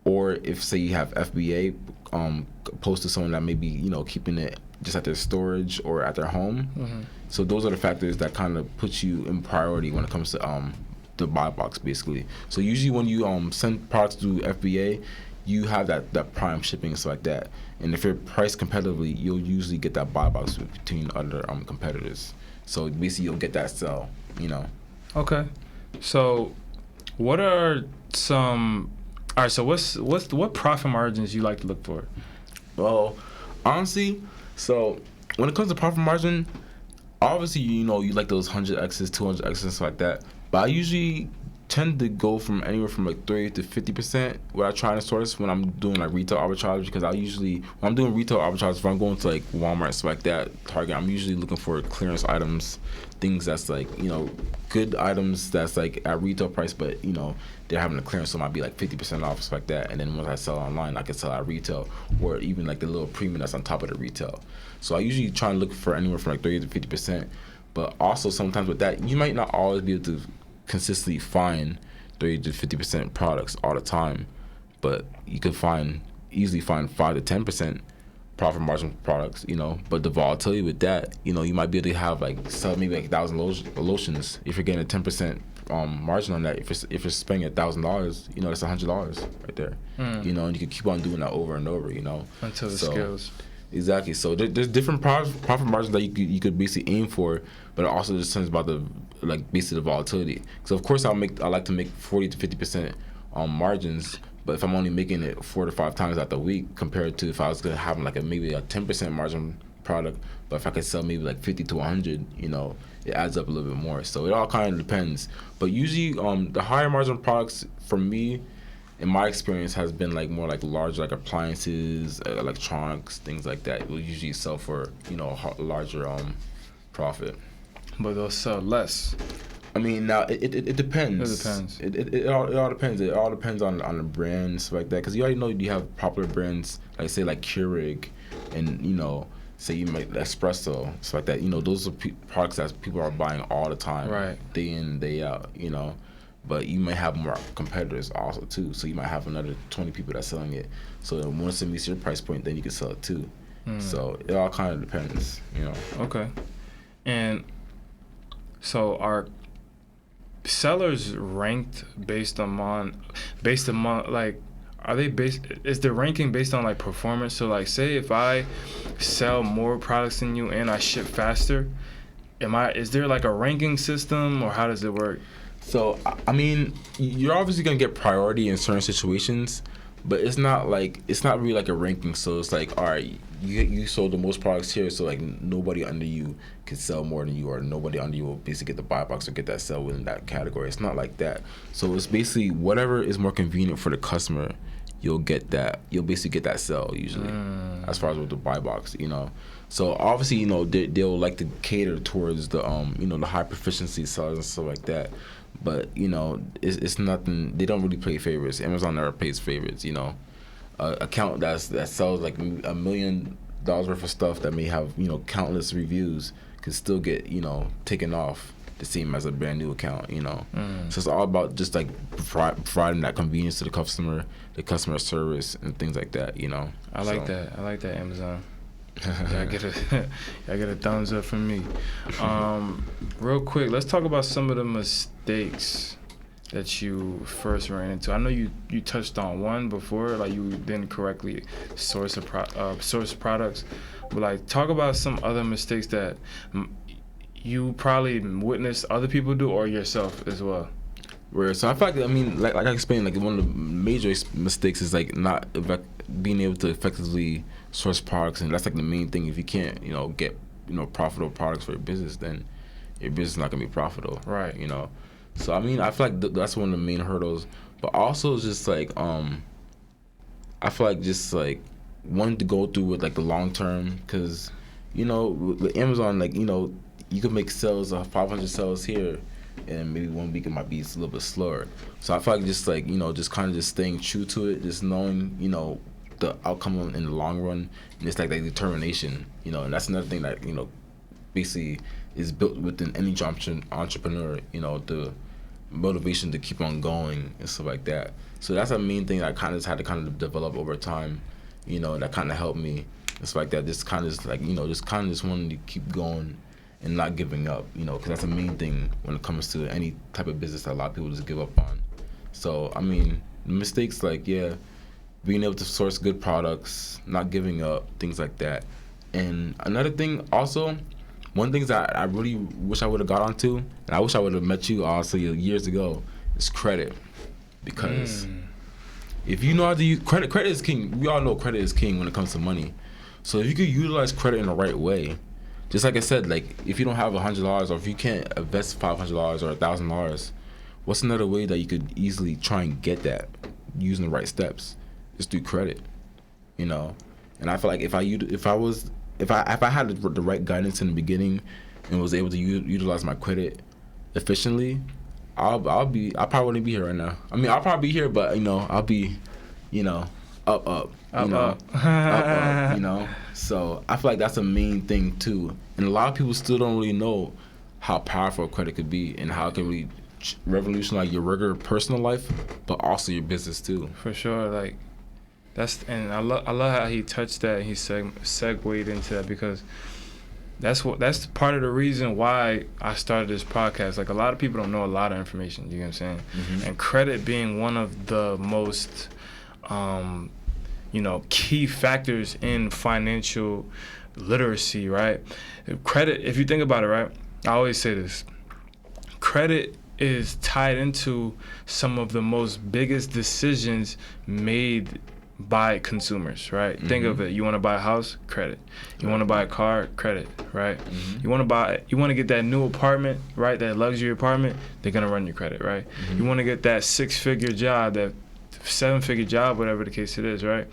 or if, say, you have FBA opposed to someone that may be, you know, keeping it just at their storage or at their home. So those are the factors that kind of put you in priority when it comes to the buy box, basically. So usually when you send products through FBA, you have that prime shipping and stuff like that. And if you're priced competitively, you'll usually get that buy box between other competitors. So basically you'll get that sell, you know. Okay. So what are some... All right, so what profit margins you like to look for? Well, honestly, so when it comes to profit margin, obviously, you know, you like those 100x's, 200x's, and stuff like that. But I usually tend to go from anywhere from like 30 to 50% what I try to source when I'm doing like retail arbitrage, because when I'm doing retail arbitrage, if I'm going to like Walmart, stuff like that, Target, I'm usually looking for clearance items, things that's like, good items that's like at retail price, but they're having a clearance, so it might be like 50% off, stuff like that. And then once I sell online, I can sell at retail, or even like the little premium that's on top of the retail. So I usually try and look for anywhere from like 30 to 50%. But also sometimes with that, you might not always be able to consistently find 30 to 50% products all the time, but you could easily find 5 to 10% profit margin products, But the volatility with that, you might be able to have like sell maybe like 1,000 lotions. If you're getting a 10% margin on that, if you're spending $1,000, that's $100 right there, and you can keep on doing that over and over, until the scales. Exactly. So there's different profit margins that you could basically aim for, but it also just turns about basically the volatility. So of course I like to make 40 to 50% margins, but if I'm only making it 4 to 5 times out the week, compared to if I was gonna have like maybe a 10% margin product, but if I could sell maybe like 50 to 100, it adds up a little bit more. So it all kind of depends. But usually the higher margin products for me, in my experience, has been like more like large like appliances, electronics, things like that. Will usually sell for a larger profit. But they'll sell less. I mean, now it depends. It depends. It all depends. It all depends on the brands, stuff like that. Because you already know you have popular brands like say like Keurig, and say you make espresso, stuff like that. Those are products that people are buying all the time, right? Day in, day out. But you may have more competitors also too. So you might have another 20 people that's selling it. So once it meets your price point, then you can sell it too. So it all kind of depends, Okay. And so are sellers ranked based among like, are they is the ranking based on like performance? So like, say if I sell more products than you and I ship faster, is there like a ranking system, or how does it work? So, I mean, you're obviously going to get priority in certain situations, but it's not really like a ranking. So it's like, all right, you sold the most products here, so like nobody under you can sell more than you, or nobody under you will basically get the buy box or get that sell within that category. It's not like that. So it's basically whatever is more convenient for the customer, you'll basically get that sell usually, as far as with the buy box, So obviously, they'll like to cater towards the the high proficiency sellers and stuff like that. But it's nothing. They don't really play favorites. Amazon never plays favorites. A account that sells like $1 million worth of stuff that may have countless reviews can still get taken off the same as a brand new account. So it's all about just like providing that convenience to the customer service and things like that. I like that, Amazon. I get a thumbs up from me. Real quick, let's talk about some of the mistakes that you first ran into. I know you touched on one before, like you didn't correctly source products, but like talk about some other mistakes that you probably witnessed other people do, or yourself as well. Right. So I feel like I explained, like one of the major mistakes is like not being able to effectively source products, and that's like the main thing. If you can't get profitable products for your business, then your business is not gonna be profitable, right? So I feel like that's one of the main hurdles. But also just like I feel like just like wanting to go through with like the long term, because with Amazon, like you can make sales of 500 sales here, and maybe 1 week it might be a little bit slower. So I feel like just like just kind of just staying true to it, just knowing the outcome in the long run, and it's like that determination, and that's another thing that basically is built within any entrepreneur, the motivation to keep on going and stuff like that. So that's a main thing that I kind of had to develop over time, that kind of helped me and stuff like that. Just kind of like just wanting to keep going and not giving up, because that's the main thing when it comes to any type of business that a lot of people just give up on. So mistakes like being able to source good products, not giving up, things like that. And another thing also, one thing that I really wish I would have got onto, and I wish I would have met you also years ago, is credit. Because if you know how to use credit is king. We all know credit is king when it comes to money. So if you could utilize credit in the right way, just like I said, like if you don't have $100, or if you can't invest $500 or $1,000, what's another way that you could easily try and get that using the right steps? Just through credit, you know. And I feel like if I had the right guidance in the beginning and was able to utilize my credit efficiently, I probably wouldn't be here right now. I mean, I'll probably be here, but I'll be, up, you know. So I feel like that's a main thing too. And a lot of people still don't really know how powerful credit could be and how it can really revolutionize your regular personal life, but also your business too. For sure, like and I love how he touched that and he segued into that, because that's part of the reason why I started this podcast. Like, a lot of people don't know a lot of information, you know what I'm saying? Mm-hmm. And credit being one of the most key factors in financial literacy, right? Credit, if you think about it, right, I always say this, credit is tied into some of the most biggest decisions made by consumers, right? Mm-hmm. Think of it. You want to buy a house? Credit. You want to buy a car? Credit, right? Mm-hmm. You want to get that new apartment, right? That luxury apartment? They're going to run your credit, right? Mm-hmm. You want to get that 6-figure job, that 7-figure job, whatever the case it is, right?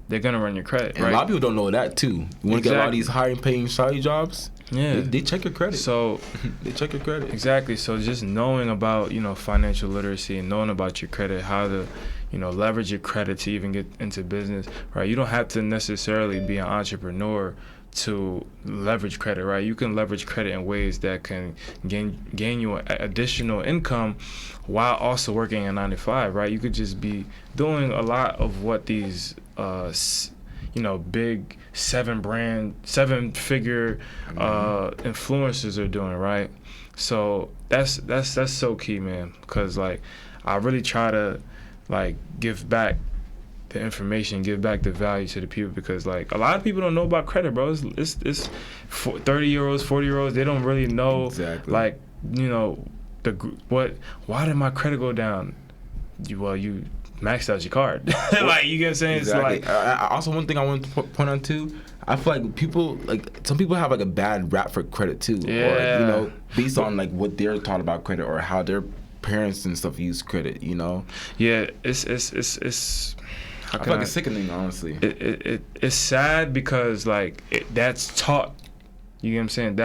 They're going to run your credit, and right? a lot of people don't know that, too. You want to get a lot of these high paying salary jobs? Yeah. They check your credit. So they check your credit. Exactly. So just knowing about, financial literacy and knowing about your credit, how to, leverage your credit to even get into business, right? You don't have to necessarily be an entrepreneur to leverage credit, right? You can leverage credit in ways that can gain you additional income while also working a 9-to-5, right? You could just be doing a lot of what these big 7-figure influencers are doing, right? So that's so key, man, because like I really try to like give back the information, give back the value to the people, because like a lot of people don't know about credit, bro. It's 30-year-olds, 40-year-olds, they don't really know exactly. Like, why did my credit go down? You maxed out your card. Like, you get what I'm saying? Exactly. It's like, also, one thing I want to point out too, I feel like some people have like a bad rap for credit too. Yeah. Or, based on like what they're taught about credit or how their parents and stuff use credit, Yeah, it's I feel like it's sickening, honestly. It's sad because like that's taught. You get what I'm saying?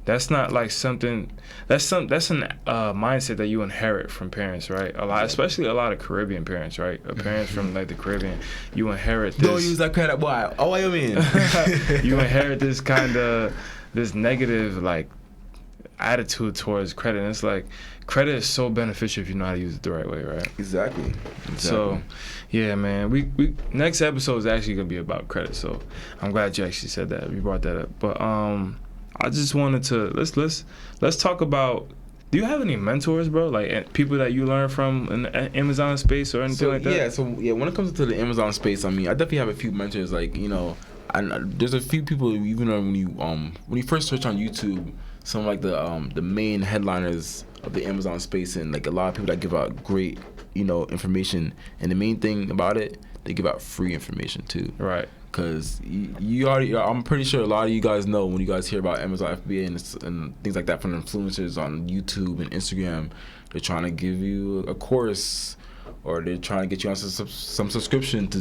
That's not like something. That's an mindset that you inherit from parents, right? Especially a lot of Caribbean parents, right? Parents from like the Caribbean, you inherit this. Don't use that credit, boy. Oh, what you mean? You inherit this this negative like attitude towards credit. And it's like credit is so beneficial if you know how to use it the right way, right? Exactly. So, yeah, man. We next episode is actually gonna be about credit. So I'm glad you actually said that. You brought that up. But I just wanted to let's talk about. Do you have any mentors, bro? Like people that you learn from in the Amazon space or anything like that? Yeah. When it comes to the Amazon space, I mean, I definitely have a few mentors. Like there's a few people, even when you first search on YouTube, some like the main headliners of the Amazon space, and like a lot of people that give out great information. And the main thing about it, they give out free information too. Right. Because I'm pretty sure a lot of you guys know, when you guys hear about Amazon FBA and things like that from influencers on YouTube and Instagram, they're trying to give you a course, or they're trying to get you on some subscription to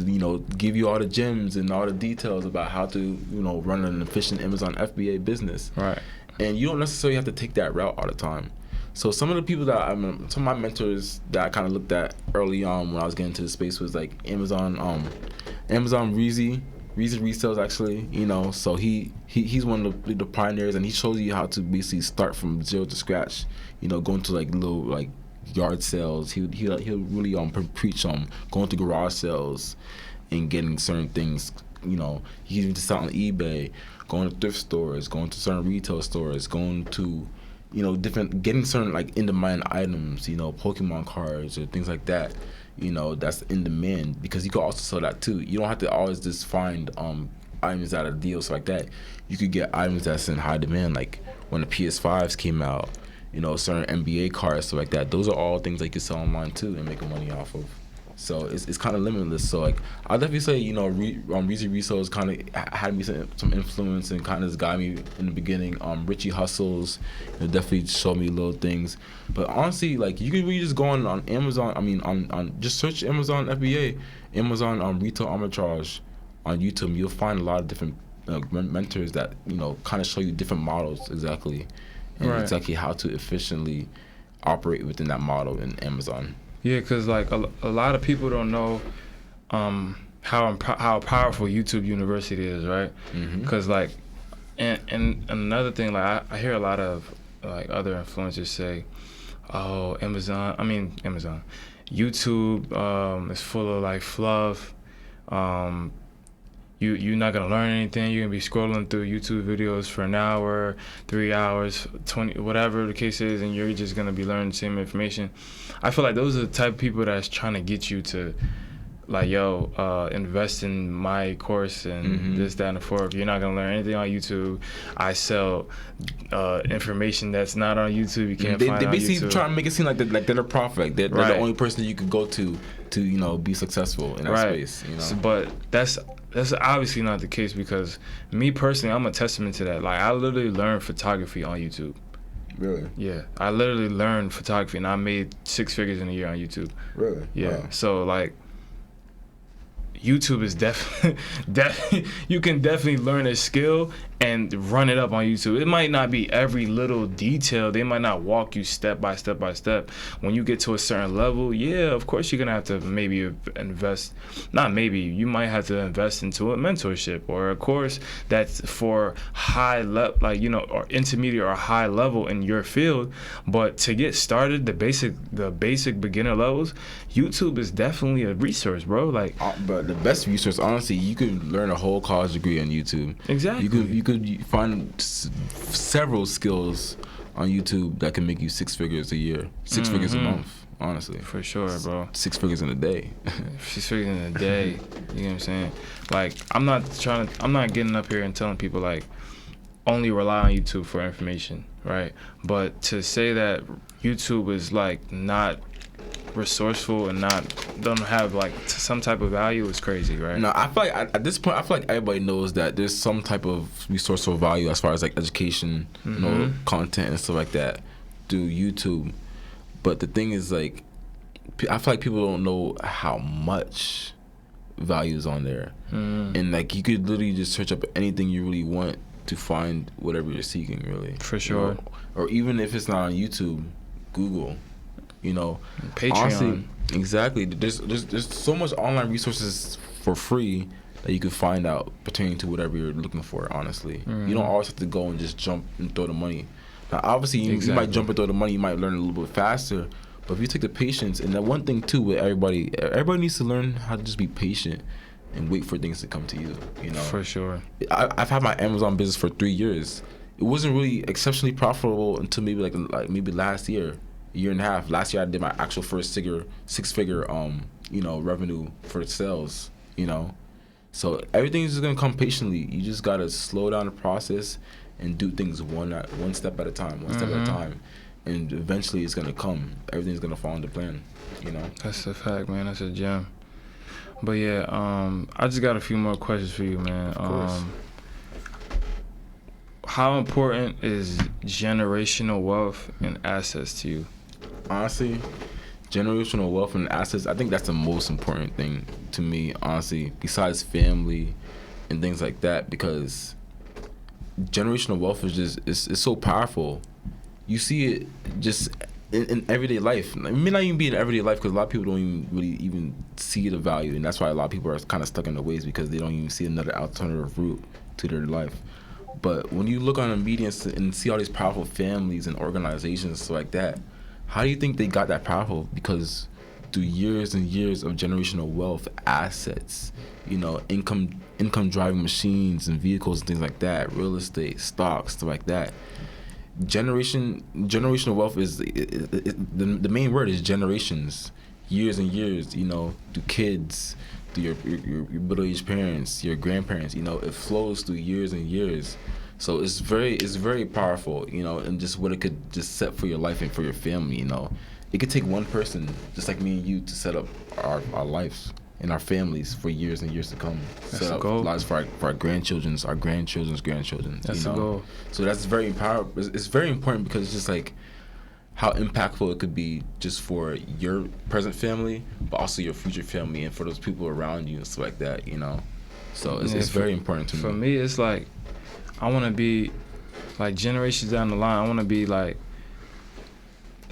give you all the gems and all the details about how to run an efficient Amazon FBA business. Right. And you don't necessarily have to take that route all the time. So some of the people some of my mentors that I kind of looked at early on when I was getting into the space was like Amazon Reezy Resales, actually, so he's one of the pioneers, and he shows you how to basically start from zero to scratch, going to like little like yard sales. He'll really preach on going to garage sales and getting certain things. He even just out on eBay, going to thrift stores, going to certain retail stores, going to getting certain like in demand items, Pokemon cards or things like that. That's in demand, because you can also sell that too. You don't have to always just find items at a deal, so like that. You could get items that's in high demand, like when the PS5s came out, certain NBA cards, stuff like that. Those are all things that you can sell online too and make money off of. So it's kind of limitless. So like I'll definitely say, you know, Reezy Reso's kind of had me some influence and kind of guided me in the beginning. Richie Hustles, you know, definitely showed me little things. But honestly, like you can really just go on Amazon. I mean, on just search Amazon FBA, Amazon retail arbitrage on YouTube. You'll find a lot of different mentors that, you know, kind of show you different models exactly, and exactly how to efficiently operate within that model in Amazon. Yeah, because like a lot of people don't know how powerful YouTube University is, right? Because like, and another thing, like I hear a lot of like other influencers say, oh, YouTube is full of like fluff. You're not gonna learn anything. You're gonna be scrolling through YouTube videos for an hour, 3 hours, 20, whatever the case is, and you're just gonna be learning the same information. I feel like those are the type of people that's trying to get you to, like, invest in my course and this, that, and the fourth. You're not gonna learn anything on YouTube. I sell information that's not on YouTube. You can't find it on YouTube. They basically try to make it seem like they're a prophet. Like they're the only person you could go to you know, be successful in that space. You know? So, but that's obviously not the case, because me personally, I'm a testament to that. Like I literally learned photography on YouTube. Really? Yeah, I literally learned photography and I made 6 figures in a year on YouTube. Really? Yeah. Wow. So like, YouTube is definitely you can definitely learn a skill and run it up on YouTube. It might not be every little detail. They might not walk you step by step by step. When you get to a certain level, yeah, of course you're gonna have to maybe invest. Not maybe, you might have to invest into a mentorship or a course that's for high level, like, you know, or intermediate or high level in your field. But to get started, the basic beginner levels, YouTube is definitely a resource, bro. Like, but the best resource, honestly, you could learn a whole college degree on YouTube. Exactly. You could find several skills on YouTube that can make you 6 figures a year, 6 figures a month, honestly. For sure, bro. 6 figures in a day. 6 figures in a day. You know what I'm saying? Like, I'm not getting up here and telling people like only rely on YouTube for information, right? But to say that YouTube is like not resourceful and don't have like some type of value is crazy, right? No, I feel like at this point, I feel like everybody knows that there's some type of resourceful value as far as like education, you know, content and stuff like that through YouTube. But the thing is, like, I feel like people don't know how much value is on there, and like you could literally just search up anything you really want to find whatever you're seeking, really. For sure. You know? Or even if it's not on YouTube, Google. You know, Patreon. Honestly, exactly. There's so much online resources for free that you can find out pertaining to whatever you're looking for. Honestly, you don't always have to go and just jump and throw the money. Now, obviously, you might jump and throw the money. You might learn a little bit faster. But if you take the patience, and the one thing too with everybody needs to learn how to just be patient and wait for things to come to you. You know, for sure. I've had my Amazon business for 3 years. It wasn't really exceptionally profitable until maybe like maybe last year. Year and a half. Last year I did my actual first 6-figure you know, revenue for sales, you know. So everything's just gonna come patiently. You just gotta slow down the process and do things one step at a time, step at a time. And eventually it's gonna come. Everything's gonna fall into plan, you know. That's a fact, man. That's a gem. But yeah, I just got a few more questions for you, man. Of course. How important is generational wealth and assets to you? Honestly, generational wealth and assets, I think that's the most important thing to me, honestly, besides family and things like that, because generational wealth is just, it's so powerful. You see it just in everyday life. It may not even be in everyday life, because a lot of people don't even really even see the value, and that's why a lot of people are kind of stuck in their ways, because they don't even see another alternative route to their life. But when you look on the media and see all these powerful families and organizations like that, how do you think they got that powerful? Because through years and years of generational wealth, assets, you know, income driving machines and vehicles and things like that, real estate, stocks, stuff like that. Generational wealth is the main word is generations, years and years. You know, through kids, through your middle-aged parents, your grandparents. You know, it flows through years and years. So it's very powerful, you know, and just what it could just set for your life and for your family, you know. it could take one person, just like me and you, to set up our lives and our families for years and years to come. That's the goal. Lives for our grandchildren's grandchildren. That's the goal. So that's very empowering. It's very important because it's just like how impactful it could be just for your present family, but also your future family and for those people around you and stuff like that, you know. So it's very important to me. For me, it's like I want to be like generations down the line. I want to be like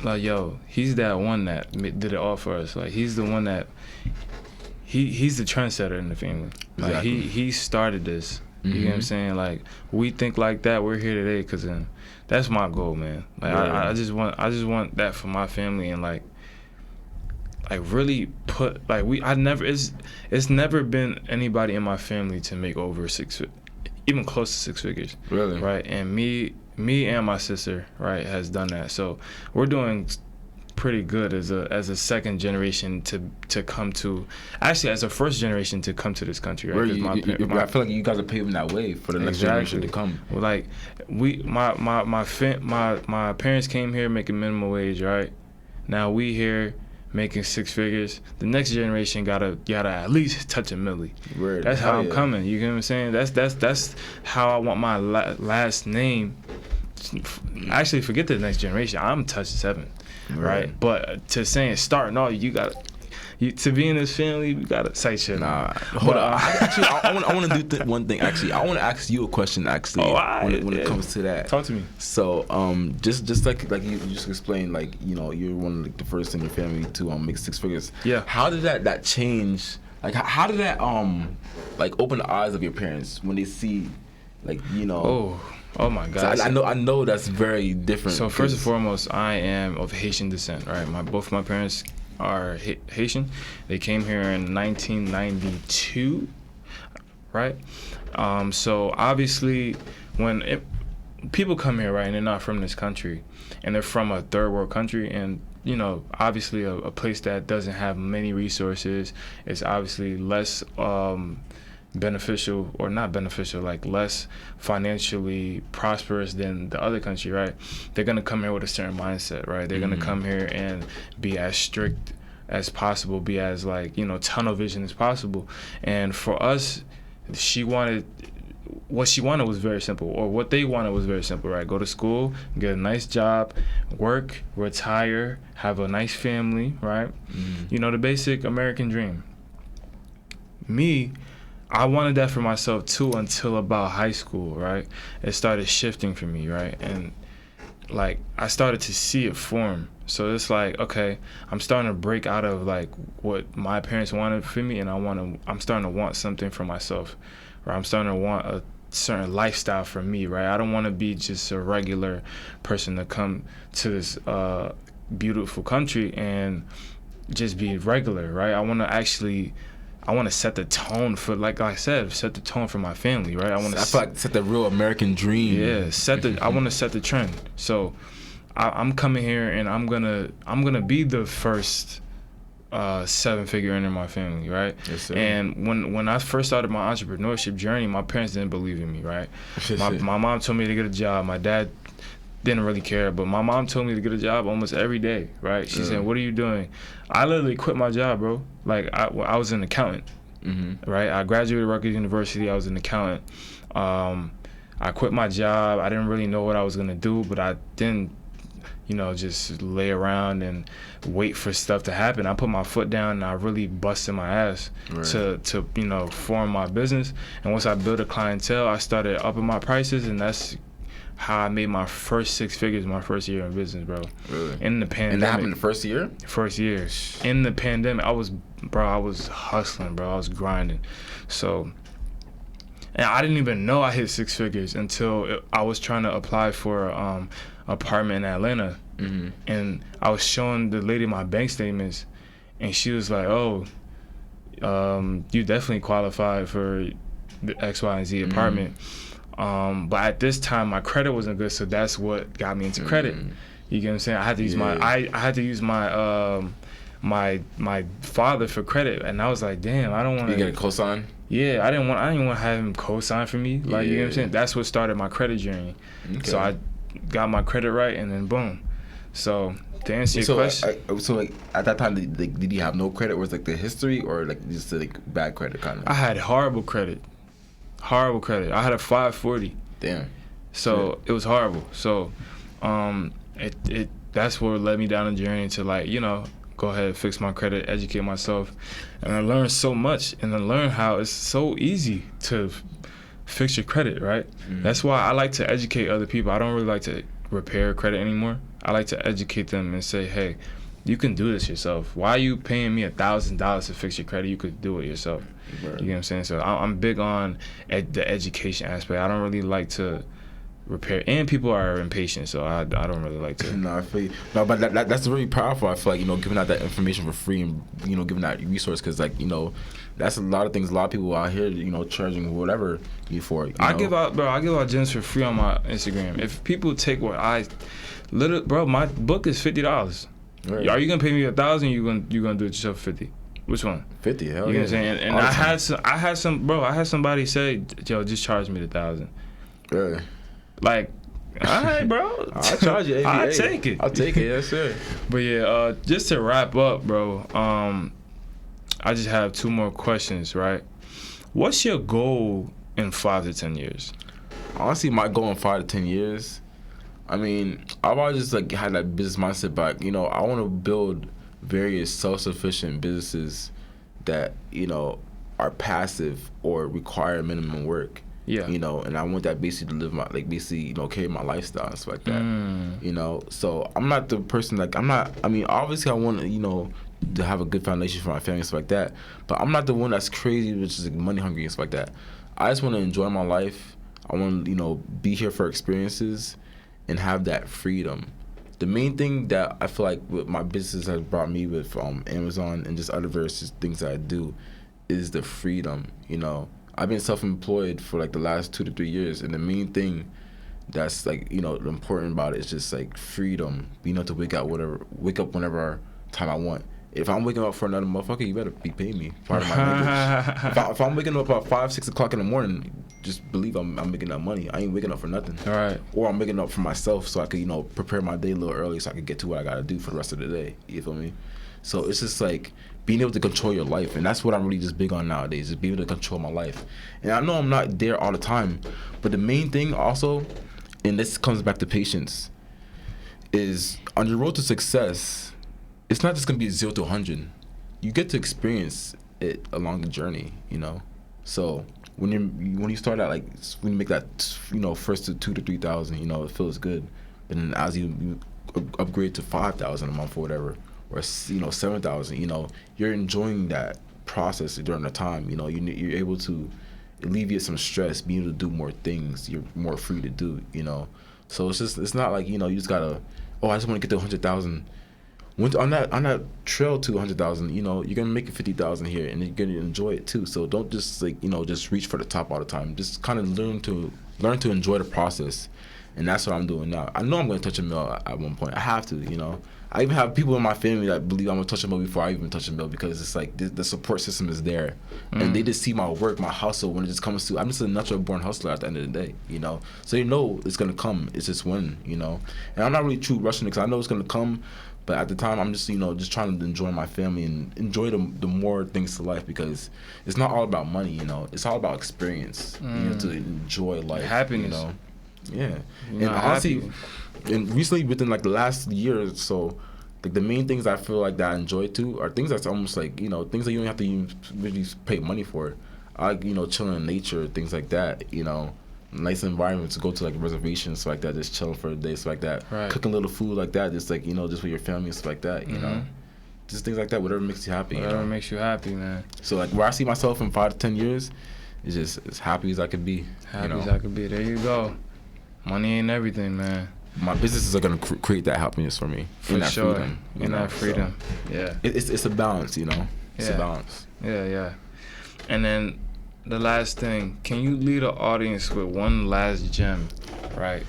yo, he's that one that did it all for us. Like he's the one that he's the trendsetter in the family. Like Exactly. he started this. You know what I'm saying? Like we think like that. We're here today because that's my goal, man. Like I just want that for my family and like really put like it's never been anybody in my family to make over even close to 6 figures. Really? Right? And me and my sister, right, has done that. So we're doing pretty good as a second generation to come to, actually as a first generation to come to this country, right? I feel like you guys are paving that way for the next generation to come. Well, like my parents came here making minimum wage, right? Now we here making 6 figures. The next generation gotta at least touch a milli. Word. That's how I'm coming. You get what I'm saying? That's how I want my last name. Actually, forget the next generation. I'm touching 7, right? But to saying starting off, to be in this family, you gotta say shit. Nah, hold on. I want to do one thing. Actually, I want to ask you a question. Actually, when it comes to that, talk to me. So, just like you just explained, like, you know, you're one of like the first in your family to make 6 figures. Yeah. How did that change? Like, how did that like open the eyes of your parents when they see, like, you know? Oh my God! So I know that's very different. So first and foremost, I am of Haitian descent, right? Both my parents are Haitian. They came here in 1992, right? So obviously, when people come here, right, and they're not from this country, and they're from a third world country, and you know, obviously a place that doesn't have many resources, it's obviously less beneficial, or not beneficial, like less financially prosperous than the other country, right? They're gonna come here with a certain mindset, right? They're gonna come here and be as strict as possible, be as like, you know, tunnel vision as possible. And for us, what she wanted was very simple, or what they wanted was very simple, right? Go to school, get a nice job, work, retire, have a nice family, right? You know, the basic American dream. Me, I wanted that for myself too until about high school, right? It started shifting for me, right? And like I started to see it form. So it's like, okay, I'm starting to break out of like what my parents wanted for me, and I'm starting to want something for myself, right? I'm starting to want a certain lifestyle for me, right? I don't want to be just a regular person to come to this beautiful country and just be regular, right? I want to set the tone for, like I said, set the tone for my family, right? I feel like set the real American dream. Yeah, I want to set the trend. So I'm coming here and I'm gonna be the first 7-figure earner in my family, right? Yes, sir. And when I first started my entrepreneurship journey, my parents didn't believe in me, right? My mom told me to get a job. My dad didn't really care, but my mom told me to get a job almost every day, right? She said, "What are you doing?" I literally quit my job, bro. Like I was an accountant, right? I graduated Rutgers University. I was an accountant. I quit my job. I didn't really know what I was gonna do, but I didn't, you know, just lay around and wait for stuff to happen. I put my foot down and I really busted my ass to you know, form my business. And once I built a clientele, I started upping my prices, and that's how I made my first 6 figures my first year in business, bro. Really? In the pandemic. And that happened the first year? First year. In the pandemic, I was hustling, bro. I was grinding. So, and I didn't even know I hit 6 figures until I was trying to apply for apartment in Atlanta. And I was showing the lady my bank statements, and she was like, "Oh, you definitely qualified for the X, Y, and Z apartment." But at this time, my credit wasn't good, so that's what got me into credit. You get what I'm saying? I had to use my father for credit, and I was like, damn, I don't want to. You get a cosign? Yeah, I didn't want to have him co-sign for me. Like, you know what I'm saying? That's what started my credit journey. Okay. So I got my credit right, and then boom. So to answer your question. So like at that time, did you have no credit? Was like the history or like just like bad credit kind of? I had horrible credit. Horrible credit. I had a 540. Damn. So it was horrible. So that's what led me down the journey to like, you know, go ahead, fix my credit, educate myself. And I learned so much, and I learned how it's so easy to fix your credit, right? Mm-hmm. That's why I like to educate other people. I don't really like to repair credit anymore. I like to educate them and say, hey, you can do this yourself. Why are you paying me $1,000 to fix your credit? You could do it yourself. Right. You know what I'm saying? So I'm big on the education aspect. I don't really like to repair, and people are impatient, so I don't really like to. No, I feel you. No, but that's really powerful. I feel like, you know, giving out that information for free and, you know, giving out resource, because like, you know, that's a lot of things. A lot of people out here, you know, charging whatever you for. I give out gems for free on my Instagram. If people take what my book is $50. Right. Are you gonna pay me $1,000? You gonna do it yourself for $50? Which one? 50. Hell yeah. You know what I'm saying? And I had somebody say, yo, just charge me $1,000. Really? Like, all right, bro. I'll charge you. I'll take it. I'll take it, yes, sir. But yeah, just to wrap up, bro, I just have 2 more questions, right? What's your goal in 5 to 10 years? Honestly, my goal in 5 to 10 years, I mean, I've always just like had that business mindset, but, you know, I want to build various self-sufficient businesses that, you know, are passive or require minimum work. Yeah. You know, and I want that basically to live my, like, basically, you know, carry my lifestyle and stuff like that. You know, so I'm not the person, like, I mean, obviously I want to, you know, to have a good foundation for my family and stuff like that, but I'm not the one that's crazy, which is like money hungry and stuff like that. I just want to enjoy my life. I want to, you know, be here for experiences and have that freedom. The main thing that I feel like what my business has brought me with Amazon and just other various things that I do is the freedom, you know. I've been self-employed for like the last 2 to 3 years, and the main thing that's like, you know, important about it is just like freedom, being able to wake up whenever time I want. If I'm waking up for another motherfucker, you better be paying me. Part of my language. If I'm waking up at 5, 6 o'clock in the morning, just believe I'm making that money. I ain't waking up for nothing. All right. Or I'm waking up for myself so I could, you know, prepare my day a little early so I could get to what I gotta do for the rest of the day. You feel me? So it's just like being able to control your life, and that's what I'm really just big on nowadays, is being able to control my life. And I know I'm not there all the time, but the main thing also, and this comes back to patience, is on your road to success, it's not just gonna be 0 to 100. You get to experience it along the journey, you know. So when you start out, like when you make that, you know, first to 2,000 to 3,000, you know, it feels good. And then as you upgrade to 5,000 a month or whatever, or, you know, 7,000, you know, you're enjoying that process during the time. You know, you're able to alleviate some stress, being able to do more things. You're more free to do, you know. So it's not like, you know, you just gotta, I just want to get to 100,000. On that trail to 100,000, you know, you're gonna make it 50,000 here, and you're gonna enjoy it too. So don't just, like, you know, just reach for the top all the time. Just kind of learn to enjoy the process, and that's what I'm doing now. I know I'm gonna touch a mill at one point. I have to, you know. I even have people in my family that believe I'm gonna touch a mill before I even touch a mill, because it's like the support system is there, and they just see my work, my hustle. When it just comes to, I'm just a natural born hustler at the end of the day, you know. So you know it's gonna come. It's just when, you know. And I'm not really true rushing it, because I know it's gonna come. But at the time, I'm just, you know, just trying to enjoy my family and enjoy the more things to life, because it's not all about money, you know. It's all about experience. You know, to enjoy life. Happiness. You know. Yeah. And honestly, and recently, within like the last year or so, like the main things I feel like that I enjoy too are things that's almost like, you know, things that you don't have to even really pay money for. I like, you know, chilling in nature, things like that, you know. Nice environment to go to, like reservations, stuff like that, just chilling for a day, stuff like that. Right. Cooking little food like that, just like, you know, just with your family and stuff like that, you know. Just things like that, whatever makes you happy. Whatever makes you happy, man. So like where I see myself in 5 to 10 years is just as happy as I could be. Happy as I could be. There you go. Money ain't everything, man. My businesses are gonna create that happiness for me. For sure. Freedom, in that freedom. So yeah. It's a balance, you know. It's a balance. Yeah. And then the last thing, can you lead an audience with one last gem, right,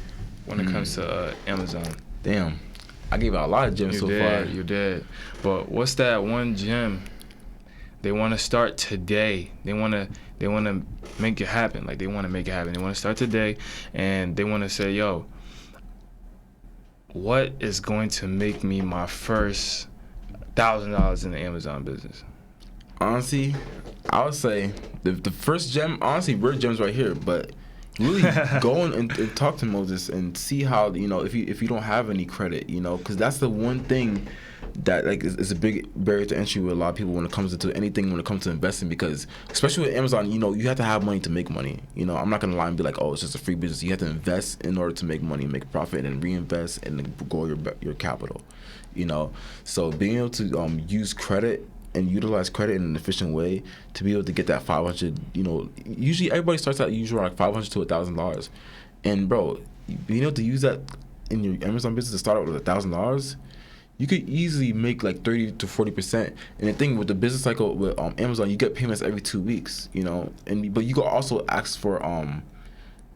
when it comes to Amazon? Damn, I gave out a lot of gems so far. You did. But what's that one gem they want to start today? They want to make it happen. Like, they want to make it happen. They want to start today, and they want to say, yo, what is going to make me my first $1,000 in the Amazon business? Honestly, I would say the first gem. Honestly, we're gems right here, but really go and talk to Moses and see how, you know, if you don't have any credit, you know, because that's the one thing that like is a big barrier to entry with a lot of people when it comes to anything, when it comes to investing, because especially with Amazon, you know, you have to have money to make money. You know, I'm not gonna lie and be like, oh, it's just a free business. You have to invest in order to make money, make a profit, and then reinvest and then grow your capital. You know, so being able to use credit and utilize credit in an efficient way to be able to get that 500, you know, usually everybody starts out usually around like $500 to $1,000, and bro, being able to use that in your Amazon business to start out with $1,000, you could easily make like 30 to 40%. And the thing with the business cycle with Amazon, you get payments every 2 weeks, you know, but you could also ask for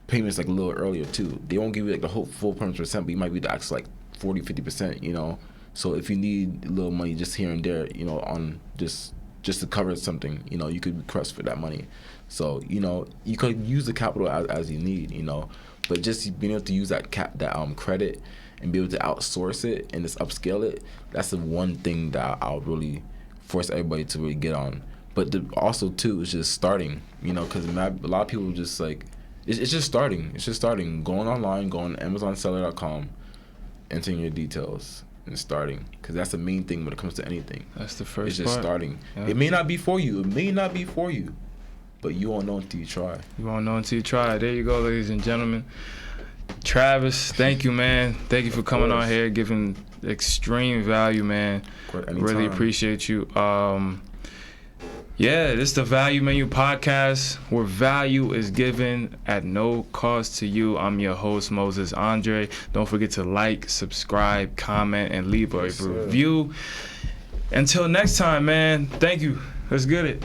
payments like a little earlier too. They won't give you like the whole full 100%, but you might be able to ask like 40-50%, you know. So if you need a little money just here and there, you know, on just to cover something, you know, you could request for that money. So, you know, you could use the capital as you need, you know, but just being able to use that credit and be able to outsource it and just upscale it, that's the one thing that I'll really force everybody to really get on. But also too is just starting, you know, because a lot of people just like, it's just starting. It's just starting. Going online, going to AmazonSeller.com, entering your details, and starting, because that's the main thing when it comes to anything. That's the first. It's just part. Starting. Yeah. It may not be for you. It may not be for you, but you won't know until you try. You won't know until you try. There you go, ladies and gentlemen. Travis, thank you, man. Thank you for coming on here, giving extreme value, man. Really appreciate you. Yeah, this is the Value Menu Podcast, where value is given at no cost to you. I'm your host, Moses Andre. Don't forget to like, subscribe, comment, and leave a review. Until next time, man. Thank you. Let's get it.